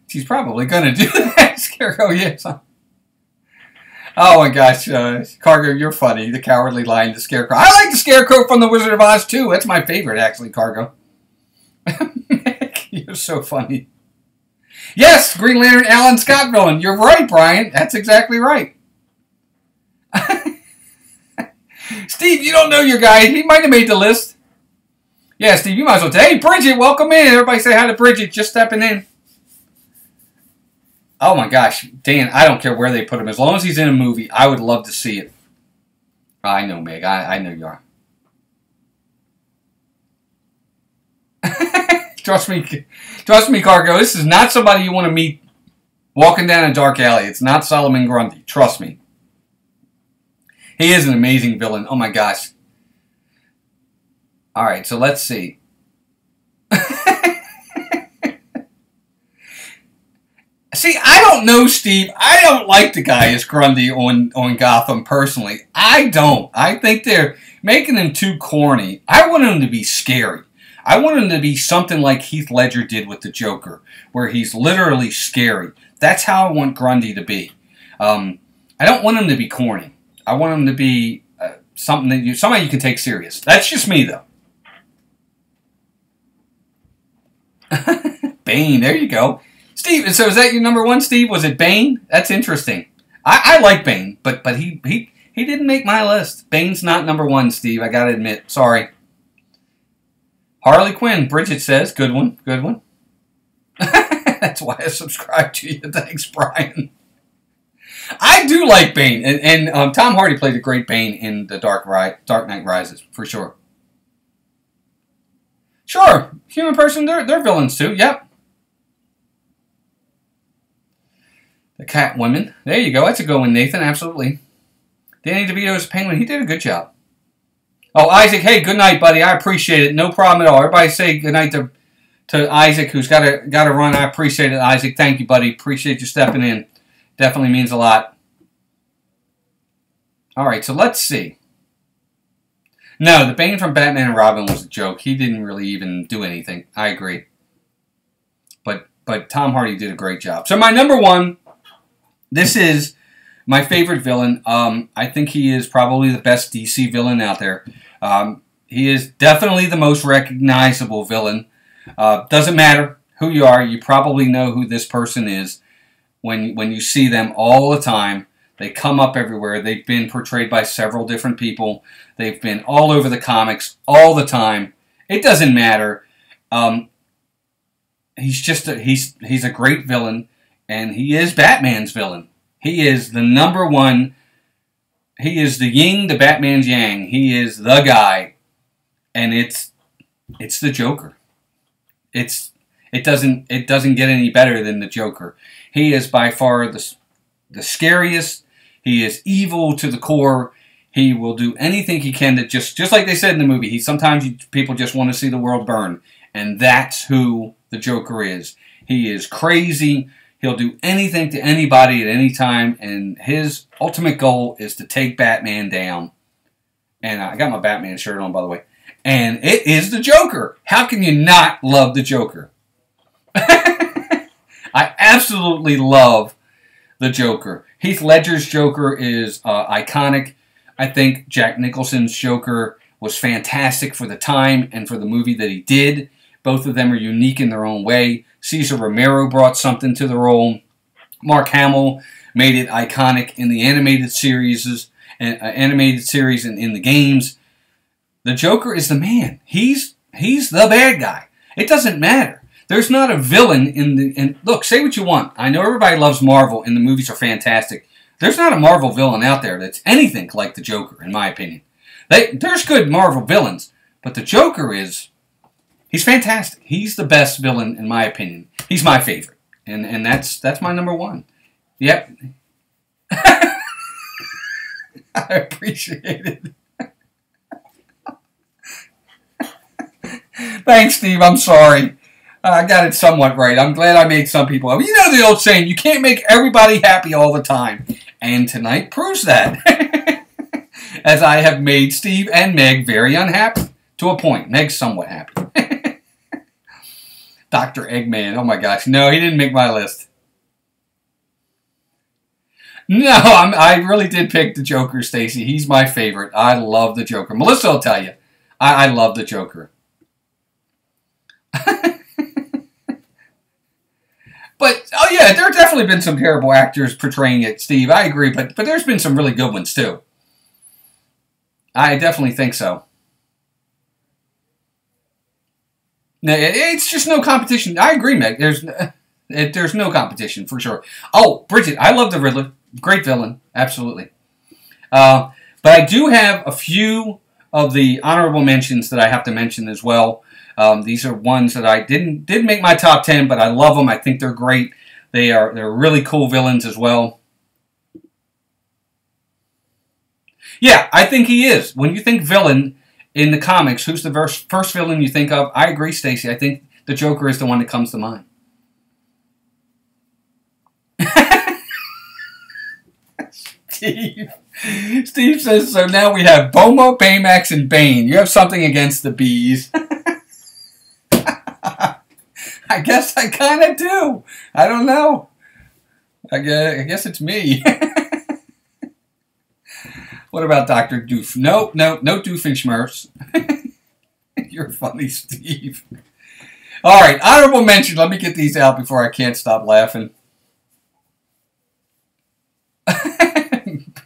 She's probably going to do that. Scarecrow, yes. Oh my gosh, Cargo, you're funny. The Cowardly Lion, the Scarecrow. I like the Scarecrow from The Wizard of Oz too. That's my favorite, actually, Cargo. Meg, you're so funny. Yes, Green Lantern Alan Scott villain. You're right, Brian. That's exactly right. Steve, you don't know your guy. He might have made the list. Yeah, Steve, you might as well say, hey, Bridget, welcome in. Everybody say hi to Bridget. Just stepping in. Oh, my gosh. Dan, I don't care where they put him. As long as he's in a movie, I would love to see it. I know, Meg. I know you are. Trust me, Cargo. This is not somebody you want to meet walking down a dark alley. It's not Solomon Grundy. Trust me. He is an amazing villain. Oh my gosh. All right, so let's see. See, I don't know, Steve. I don't like the guy as Grundy on Gotham personally. I don't. I think they're making him too corny. I want him to be scary. I want him to be something like Heath Ledger did with the Joker, where he's literally scary. That's how I want Grundy to be. I don't want him to be corny. I want him to be somebody you can take serious. That's just me, though. Bane, there you go. Steve, so is that your number 1, Steve? Was it Bane? That's interesting. I like Bane, but he didn't make my list. Bane's not number 1, Steve. I gotta admit. Sorry. Harley Quinn, Bridget says, good one, good one. That's why I subscribe to you. Thanks, Brian. I do like Bane, and Tom Hardy played a great Bane in the Dark Knight Rises, for sure. Sure, human person, they're villains too, yep. The Catwoman, there you go, that's a good one, Nathan, absolutely. Danny DeVito's Penguin, he did a good job. Oh, Isaac, hey, good night, buddy, I appreciate it, no problem at all. Everybody say good night to Isaac, who's got to run. I appreciate it, Isaac. Thank you, buddy. Appreciate you stepping in. Definitely means a lot. All right, so let's see. No, the Bane from Batman and Robin was a joke. He didn't really even do anything. I agree. But Tom Hardy did a great job. So my number one, this is my favorite villain. I think he is probably the best DC villain out there. He is definitely the most recognizable villain. Doesn't matter who you are, you probably know who this person is when you see them all the time. They come up everywhere. They've been portrayed by several different people. They've been all over the comics all the time. It doesn't matter. He's a great villain, and he is Batman's villain. He is the number one. He is the yin to Batman's yang. He is the guy, and it's the Joker. It doesn't get any better than the Joker. He is by far the scariest. He is evil to the core. He will do anything he can to just like they said in the movie. Sometimes people just want to see the world burn, and that's who the Joker is. He is crazy. He'll do anything to anybody at any time, and his ultimate goal is to take Batman down. And I got my Batman shirt on, by the way. And it is the Joker. How can you not love the Joker? I absolutely love the Joker. Heath Ledger's Joker is iconic. I think Jack Nicholson's Joker was fantastic for the time and for the movie that he did. Both of them are unique in their own way. Cesar Romero brought something to the role. Mark Hamill made it iconic in the animated series and in the games. The Joker is the man. He's the bad guy. It doesn't matter. There's not a villain in look, say what you want. I know everybody loves Marvel and the movies are fantastic. There's not a Marvel villain out there that's anything like the Joker, in my opinion. There's good Marvel villains, but the Joker he's fantastic. He's the best villain, in my opinion. He's my favorite. And that's my number one. Yep. I appreciate it. Thanks, Steve. I'm sorry. I got it somewhat right. I'm glad I made some people happy. You know the old saying, you can't make everybody happy all the time. And tonight proves that. As I have made Steve and Meg very unhappy. To a point. Meg's somewhat happy. Dr. Eggman. Oh my gosh. No, he didn't make my list. No, I really did pick the Joker, Stacy. He's my favorite. I love the Joker. Melissa will tell you. I love the Joker. But, oh yeah, there have definitely been some terrible actors portraying it, Steve. I agree, but there's been some really good ones, too. I definitely think so. No, it's just no competition. I agree, Meg. There's no competition, for sure. Oh, Bridget, I love the Riddler. Great villain, absolutely. But I do have a few of the honorable mentions that I have to mention as well. These are ones that I didn't make my top 10, but I love them. I think they're great. They're really cool villains as well. Yeah, I think he is. When you think villain in the comics, who's the first villain you think of? I agree, Stacy. I think the Joker is the one that comes to mind. Steve says, so now we have Boma, Baymax, and Bane. You have something against the bees. I guess I kind of do. I don't know. I guess it's me. What about Dr. Doof? No Doofenshmirtz. You're funny, Steve. All right, honorable mention. Let me get these out before I can't stop laughing.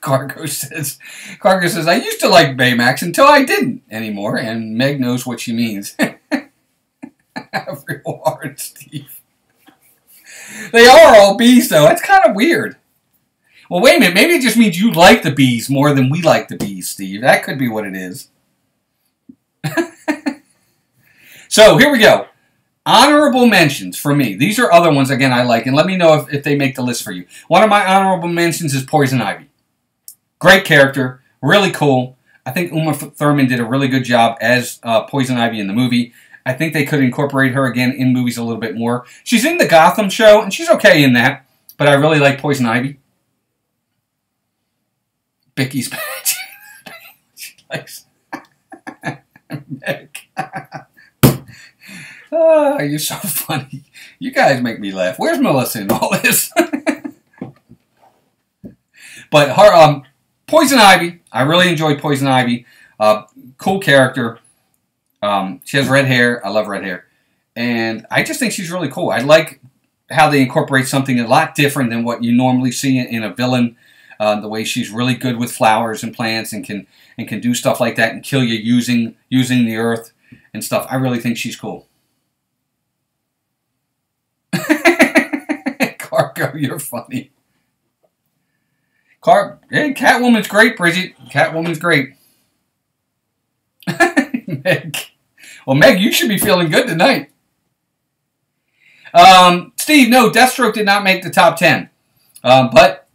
Cargo says, I used to like Baymax until I didn't anymore, and Meg knows what she means. real hard, Steve. They are all bees, though. That's kind of weird. Well, wait a minute. Maybe it just means you like the bees more than we like the bees, Steve. That could be what it is. So, here we go. Honorable mentions for me. These are other ones, again, I like. And let me know if they make the list for you. One of my honorable mentions is Poison Ivy. Great character. Really cool. I think Uma Thurman did a really good job as Poison Ivy in the movie. I think they could incorporate her again in movies a little bit more. She's in the Gotham show, and she's okay in that. But I really like Poison Ivy. Becky's badge. She likes Meg. Oh, you're so funny. You guys make me laugh. Where's Melissa in all this? But her, Poison Ivy. I really enjoyed Poison Ivy. Cool character. She has red hair. I love red hair. And I just think she's really cool. I like how they incorporate something a lot different than what you normally see in a villain. The way she's really good with flowers and plants and can do stuff like that and kill you using the earth and stuff. I really think she's cool. Cargo, you're funny. Hey, Catwoman's great, Bridget. Catwoman's great. Meg. Well, Meg, you should be feeling good tonight. Steve, no, Deathstroke did not make the top 10. But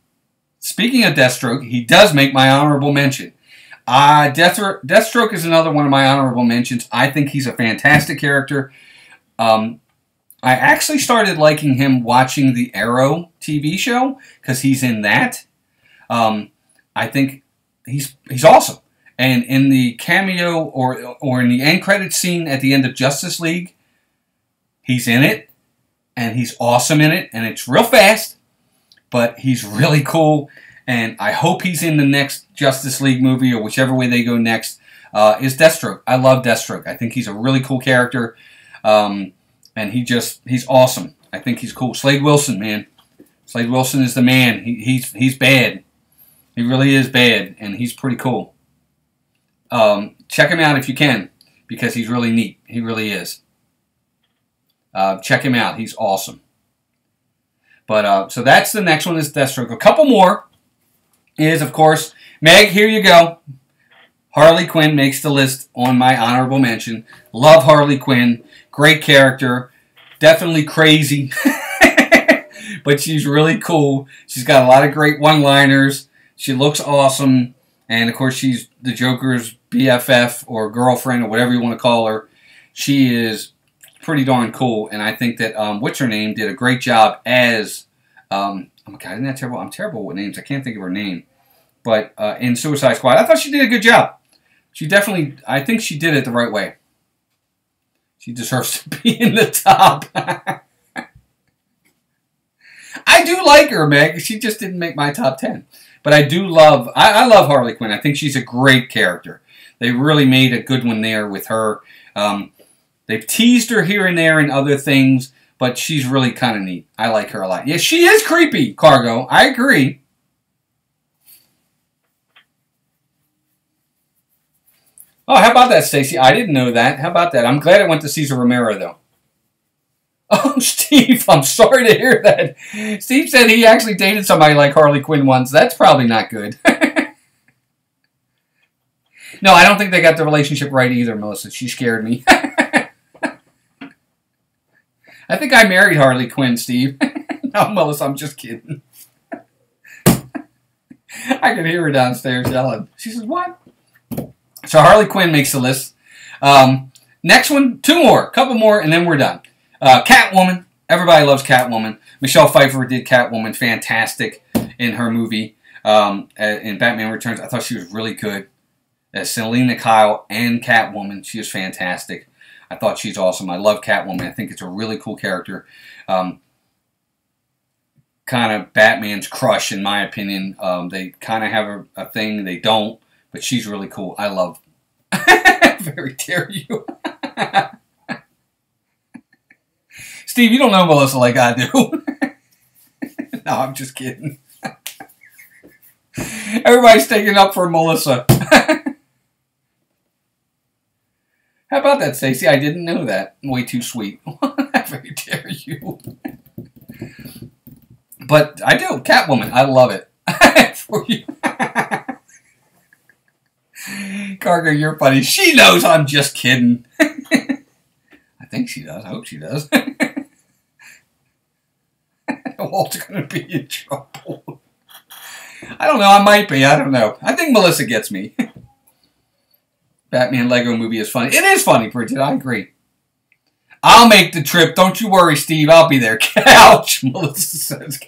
speaking of Deathstroke, he does make my honorable mention. Deathstroke is another one of my honorable mentions. I think he's a fantastic character. I actually started liking him watching the Arrow TV show because he's in that. I think he's awesome. And in the cameo or in the end credits scene at the end of Justice League, he's in it. And he's awesome in it. And it's real fast. But he's really cool. And I hope he's in the next Justice League movie or whichever way they go next. Is Deathstroke. I love Deathstroke. I think he's a really cool character. And he's awesome. I think he's cool. Slade Wilson, man. Slade Wilson is the man. He's bad. He really is bad. And he's pretty cool. Check him out if you can. Because he's really neat. He really is. Check him out. He's awesome. But so that's the next one is Deathstroke. A couple more is, of course, Meg, here you go. Harley Quinn makes the list on my honorable mention. Love Harley Quinn. Great character. Definitely crazy. But she's really cool. She's got a lot of great one-liners. She looks awesome. And, of course, she's the Joker's BFF or girlfriend or whatever you want to call her. She is pretty darn cool. And I think that, what's her name, did a great job as, oh my God, isn't that terrible? I'm terrible with names. I can't think of her name. But in Suicide Squad, I thought she did a good job. She definitely, I think she did it the right way. She deserves to be in the top. I do like her, Meg. She just didn't make my top 10. But I do love, I love Harley Quinn. I think she's a great character. They really made a good one there with her. They've teased her here and there in other things, but she's really kind of neat. I like her a lot. Yeah, she is creepy, Cargo. I agree. Oh, how about that, Stacy? I didn't know that. How about that? I'm glad I went to Cesar Romero, though. Oh, Steve, I'm sorry to hear that. Steve said he actually dated somebody like Harley Quinn once. That's probably not good. No, I don't think they got the relationship right either, Melissa. She scared me. I think I married Harley Quinn, Steve. No, Melissa, I'm just kidding. I can hear her downstairs yelling. She says, what? So Harley Quinn makes the list. Next one, two more. A couple more, and then we're done. Catwoman. Everybody loves Catwoman. Michelle Pfeiffer did Catwoman fantastic in her movie. In Batman Returns, I thought she was really good. As Selena Kyle and Catwoman, she is fantastic. I thought she's awesome. I love Catwoman. I think it's a really cool character. Kind of Batman's crush, in my opinion. They kind of have a thing. They don't. But she's really cool. I love. Very dare you. Steve, you don't know Melissa like I do. No, I'm just kidding. Everybody's taking up for Melissa. How about that, Stacey? I didn't know that. Way too sweet. very dare you. But I do. Catwoman. I love it. For you. Cargo, you're funny. She knows I'm just kidding. I think she does. I hope she does. Walt's going to be in trouble. I don't know. I might be. I don't know. I think Melissa gets me. Batman Lego movie is funny. It is funny, Bridget. I agree. I'll make the trip. Don't you worry, Steve. I'll be there. Couch, Melissa says.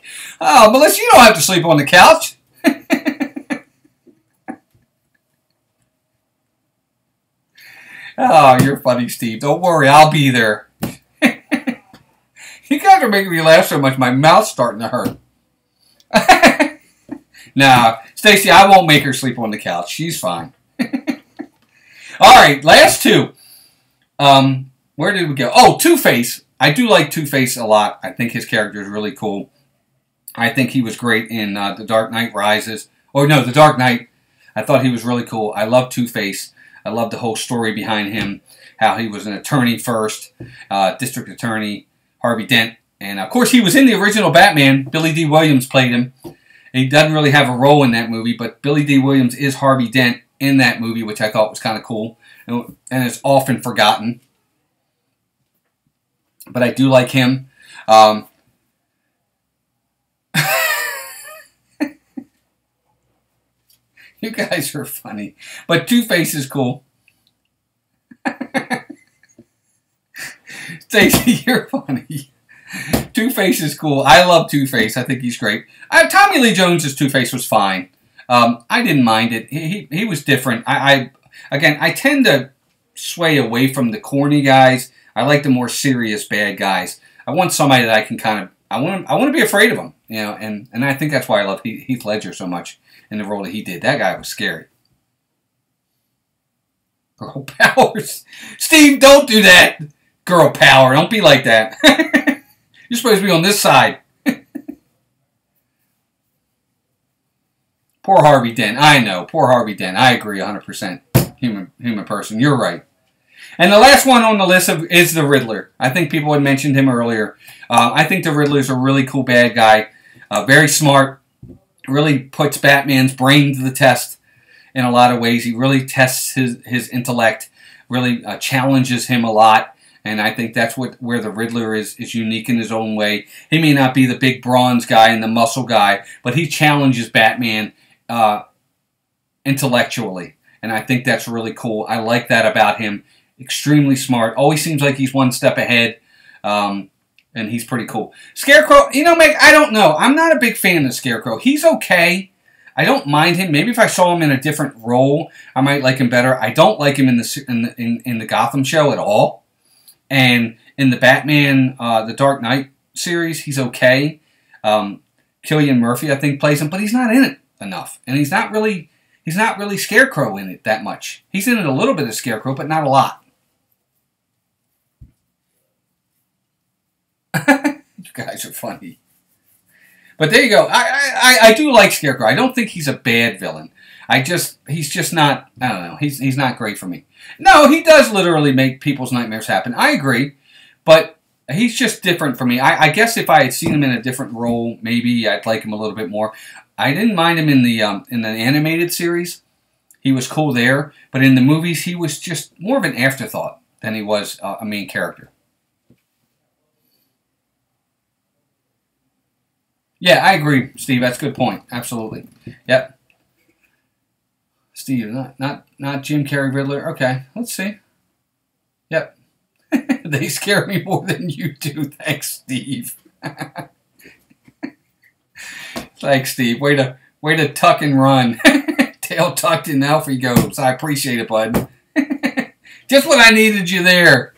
Oh, Melissa, you don't have to sleep on the couch. Oh, you're funny, Steve. Don't worry. I'll be there. You guys are making me laugh so much, my mouth's starting to hurt. Nah, Stacy, I won't make her sleep on the couch. She's fine. All right, last two. Where did we go? Oh, Two-Face. I do like Two-Face a lot. I think his character is really cool. I think he was great in The Dark Knight Rises. Or no, The Dark Knight. I thought he was really cool. I love Two-Face. I love the whole story behind him. How he was an attorney first. District Attorney Harvey Dent. And, of course, he was in the original Batman. Billy D. Williams played him. He doesn't really have a role in that movie, but Billy D. Williams is Harvey Dent in that movie, which I thought was kind of cool. And it's often forgotten. But I do like him. You guys are funny. But Two-Face is cool. Stacey, you're funny. Two-Face is cool. I love Two-Face. I think he's great. Tommy Lee Jones' Two-Face was fine. I didn't mind it. He was different. Again, I tend to sway away from the corny guys. I like the more serious bad guys. I want somebody that I can kind of... I want to be afraid of him, you know, and I think that's why I love Heath Ledger so much in the role that he did. That guy was scary. Girl powers. Steve, don't do that. Girl power. Don't be like that. You're supposed to be on this side. Poor Harvey Dent. I know. Poor Harvey Dent. I agree 100%. Human person. You're right. And the last one on the list is the Riddler. I think people had mentioned him earlier. I think the Riddler's a really cool bad guy. Very smart. Really puts Batman's brain to the test in a lot of ways. He really tests his intellect. Really challenges him a lot. And I think that's where the Riddler is unique in his own way. He may not be the big bronze guy and the muscle guy, but he challenges Batman intellectually. And I think that's really cool. I like that about him. Extremely smart. Always seems like he's one step ahead. And he's pretty cool. Scarecrow, you know, Meg, I don't know. I'm not a big fan of Scarecrow. He's okay. I don't mind him. Maybe if I saw him in a different role, I might like him better. I don't like him in the Gotham show at all. And in the Batman, the Dark Knight series, he's okay. Cillian Murphy, I think, plays him, but he's not in it enough. And he's not really Scarecrow in it that much. He's in it a little bit of Scarecrow, but not a lot. You guys are funny. But there you go. I do like Scarecrow. I don't think he's a bad villain. He's just not, I don't know, he's not great for me. No, he does literally make people's nightmares happen. I agree. But he's just different for me. I guess if I had seen him in a different role, maybe I'd like him a little bit more. I didn't mind him in the animated series. He was cool there. But in the movies, he was just more of an afterthought than he was a main character. Yeah, I agree, Steve. That's a good point. Absolutely. Yep. Steve, not Jim Carrey Riddler. Okay, let's see. Yep. They scare me more than you do. Thanks, Steve. Thanks, Steve. Way to tuck and run. Tail tucked in, out he goes. I appreciate it, bud. Just when I needed you there.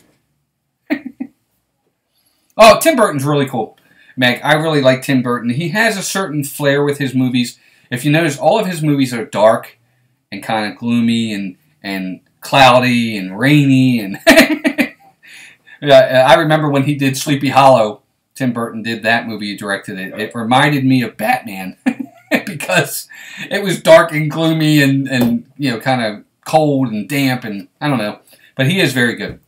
Oh, Tim Burton's really cool. Meg, I really like Tim Burton. He has a certain flair with his movies. If you notice, all of his movies are dark and kind of gloomy and cloudy and rainy. And I remember when he did Sleepy Hollow, Tim Burton did that movie, he directed it. It reminded me of Batman because it was dark and gloomy and you know, kind of cold and damp and I don't know. But he is very good.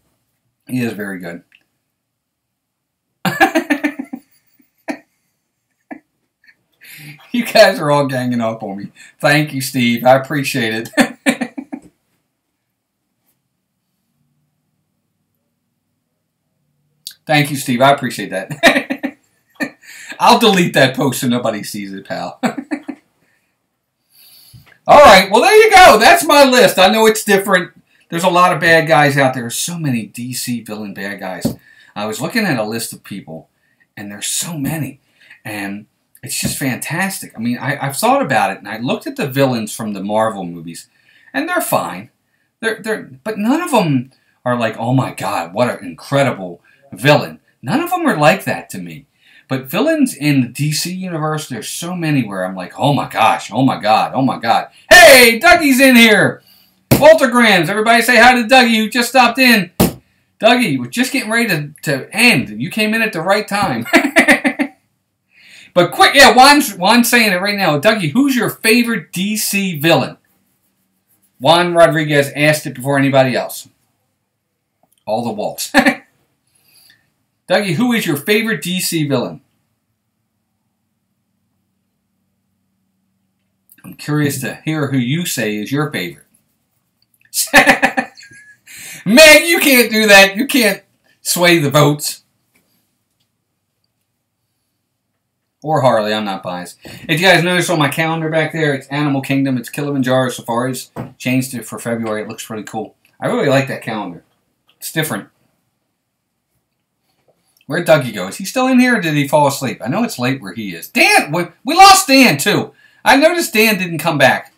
He is very good. You guys are all ganging up on me. Thank you, Steve. I appreciate it. Thank you, Steve. I appreciate that. I'll delete that post so nobody sees it, pal. All right. Well, there you go. That's my list. I know it's different. There's a lot of bad guys out there. There's so many DC villain bad guys. I was looking at a list of people, and there's so many. And it's just fantastic. I mean, I've thought about it, and I looked at the villains from the Marvel movies, and they're fine. But none of them are like, oh my God, what an incredible villain. None of them are like that to me. But villains in the DC universe, there's so many where I'm like, oh my gosh, oh my God, oh my God. Hey, Dougie's in here. Walter Grams, everybody say hi to Dougie who just stopped in. Dougie, we're just getting ready to end. You came in at the right time. But quick, yeah, Juan's saying it right now. Dougie, who's your favorite DC villain? Juan Rodriguez asked it before anybody else. All the Waltz. Dougie, who is your favorite DC villain? I'm curious to hear who you say is your favorite. Meg, you can't do that. You can't sway the votes. Or Harley, I'm not biased. If you guys notice on my calendar back there, it's Animal Kingdom, it's Kilimanjaro Safaris. Changed it for February. It looks pretty cool. I really like that calendar. It's different. Where'd Dougie go? Is he still in here or did he fall asleep? I know it's late where he is. Dan! We lost Dan, too. I noticed Dan didn't come back.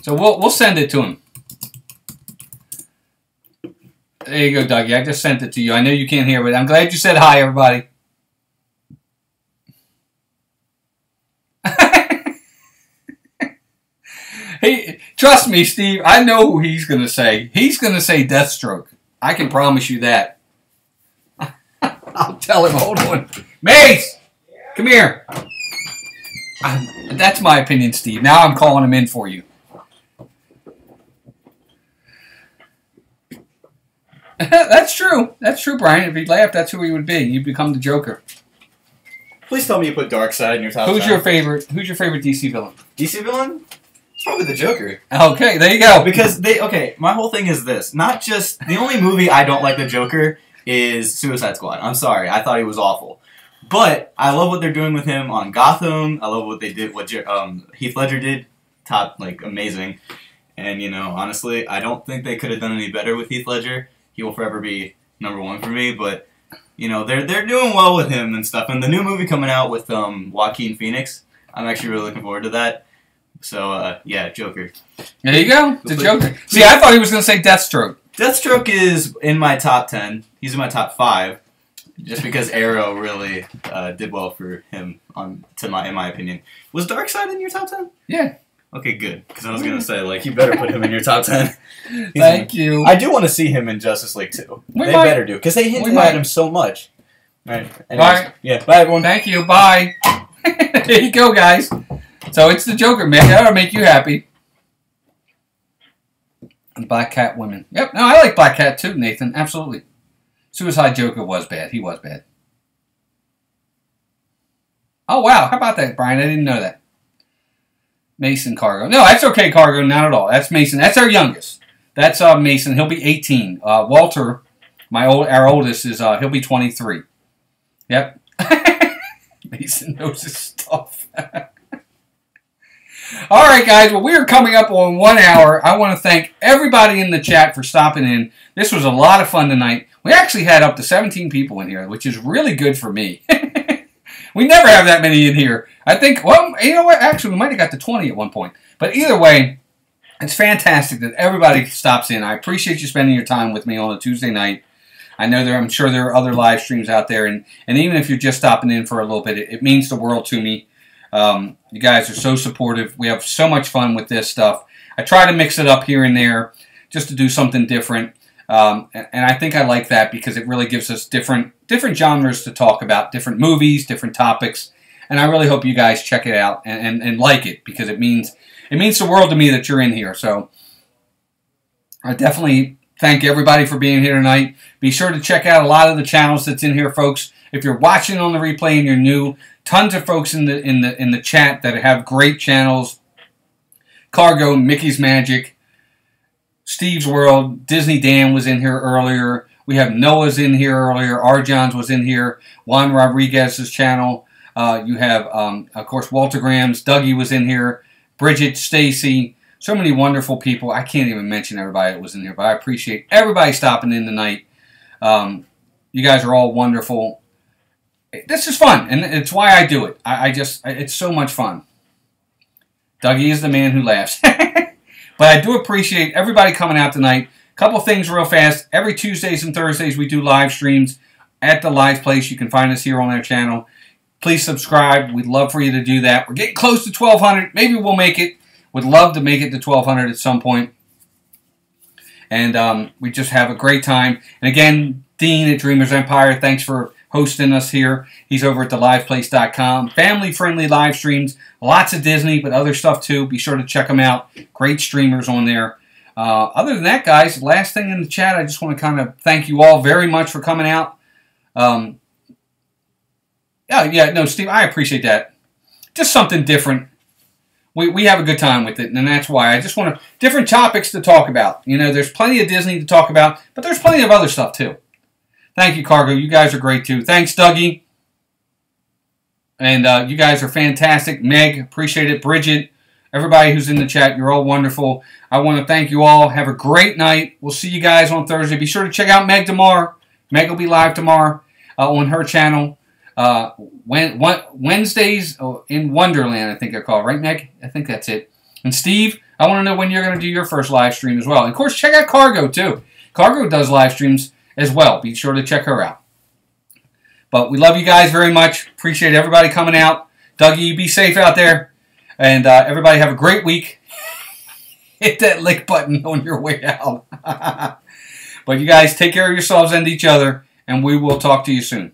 So we'll send it to him. There you go, Dougie. I just sent it to you. I know you can't hear, but I'm glad you said hi, everybody. Hey, trust me, Steve. I know who he's going to say. He's going to say Deathstroke. I can promise you that. I'll tell him. Hold on. Mace! Come here. That's my opinion, Steve. Now I'm calling him in for you. That's true. That's true, Brian. If he laughed, that's who he would be. You'd become the Joker. Please tell me you put Darkseid in your top 10. Who's your favorite DC villain? DC villain? It's probably the Joker. Okay, there you go. Because my whole thing is this. Not just, the only movie I don't like the Joker is Suicide Squad. I'm sorry. I thought he was awful. But I love what they're doing with him on Gotham. I love what they did, what Heath Ledger did. Amazing. And, honestly, I don't think they could have done any better with Heath Ledger. He will forever be #1 for me, but, they're doing well with him and stuff. And the new movie coming out with Joaquin Phoenix, I'm actually really looking forward to that. So, yeah, Joker. There you go, the Joker. See, I thought he was going to say Deathstroke. Deathstroke is in my top 10. He's in my top 5. Just because Arrow really did well for him, in my opinion. Was Darkseid in your top 10? Yeah. Okay, good. Because I was going to say, you better put him in your top 10. Thank you. I do want to see him in Justice League 2. They better do. Because they hinted at him so much. All right. Anyways, bye. Yeah, bye, everyone. Thank you. Bye. There you go, guys. So it's the Joker, man. That'll make you happy. And Black Cat women. Yep. No, I like Black Cat too, Nathan. Absolutely. Suicide Joker was bad. He was bad. Oh, wow. How about that, Brian? I didn't know that. Mason Cargo. No, that's okay, Cargo. Not at all. That's Mason. That's our youngest. That's Mason. He'll be 18. Walter, our oldest, he'll be 23. Yep. Mason knows his stuff. All right, guys. Well, we are coming up on 1 hour. I want to thank everybody in the chat for stopping in. This was a lot of fun tonight. We actually had up to 17 people in here, which is really good for me. We never have that many in here. I think, well, you know what? Actually, we might have got to 20 at one point. But either way, it's fantastic that everybody stops in. I appreciate you spending your time with me on a Tuesday night. I'm sure there are other live streams out there. And even if you're just stopping in for a little bit, it means the world to me. You guys are so supportive. We have so much fun with this stuff. I try to mix it up here and there just to do something different. And I think I like that because it really gives us different genres to talk about, different movies, different topics. And I really hope you guys check it out and like it because it means the world to me that you're in here. So I definitely thank everybody for being here tonight. Be sure to check out a lot of the channels that's in here, folks. If you're watching on the replay and you're new, tons of folks in the chat that have great channels. Cargo, Mickey's Magic, Steve's World, Disney Dan was in here earlier. We have Noah's in here earlier. Arjon's was in here. Juan Rodriguez's channel. You have, of course, Walter Graham's. Dougie was in here. Bridget, Stacy. So many wonderful people. I can't even mention everybody that was in here, but I appreciate everybody stopping in tonight. You guys are all wonderful. This is fun, and it's why I do it. It's so much fun. Dougie is the man who laughs. But I do appreciate everybody coming out tonight. Couple things real fast. Every Tuesdays and Thursdays we do live streams at the live place. You can find us here on our channel. Please subscribe. We'd love for you to do that. We're getting close to 1,200. Maybe we'll make it. Would love to make it to 1,200 at some point. And we just have a great time. And again, Dean at Dreamers Empire, thanks for hosting us here. He's over at theliveplace.com. Family-friendly live streams. Lots of Disney, but other stuff too. Be sure to check them out. Great streamers on there. Other than that, guys, last thing in the chat, I just want to kind of thank you all very much for coming out. No, Steve, I appreciate that. Just something different. We have a good time with it, and that's why. I just want different topics to talk about. You know, there's plenty of Disney to talk about, but there's plenty of other stuff too. Thank you, Cargo. You guys are great too. Thanks, Dougie. And you guys are fantastic. Meg, appreciate it. Bridget, everybody who's in the chat, you're all wonderful. I want to thank you all. Have a great night. We'll see you guys on Thursday. Be sure to check out Meg tomorrow. Meg will be live tomorrow on her channel. Wednesdays in Wonderland, I think they're called. Right, Meg? I think that's it. And Steve, I want to know when you're going to do your first live stream as well. And of course, check out Cargo, too. Cargo does live streams as well. Be sure to check her out. But we love you guys very much. Appreciate everybody coming out. Dougie, you be safe out there. And everybody have a great week. Hit that like button on your way out. But you guys take care of yourselves and each other. And we will talk to you soon.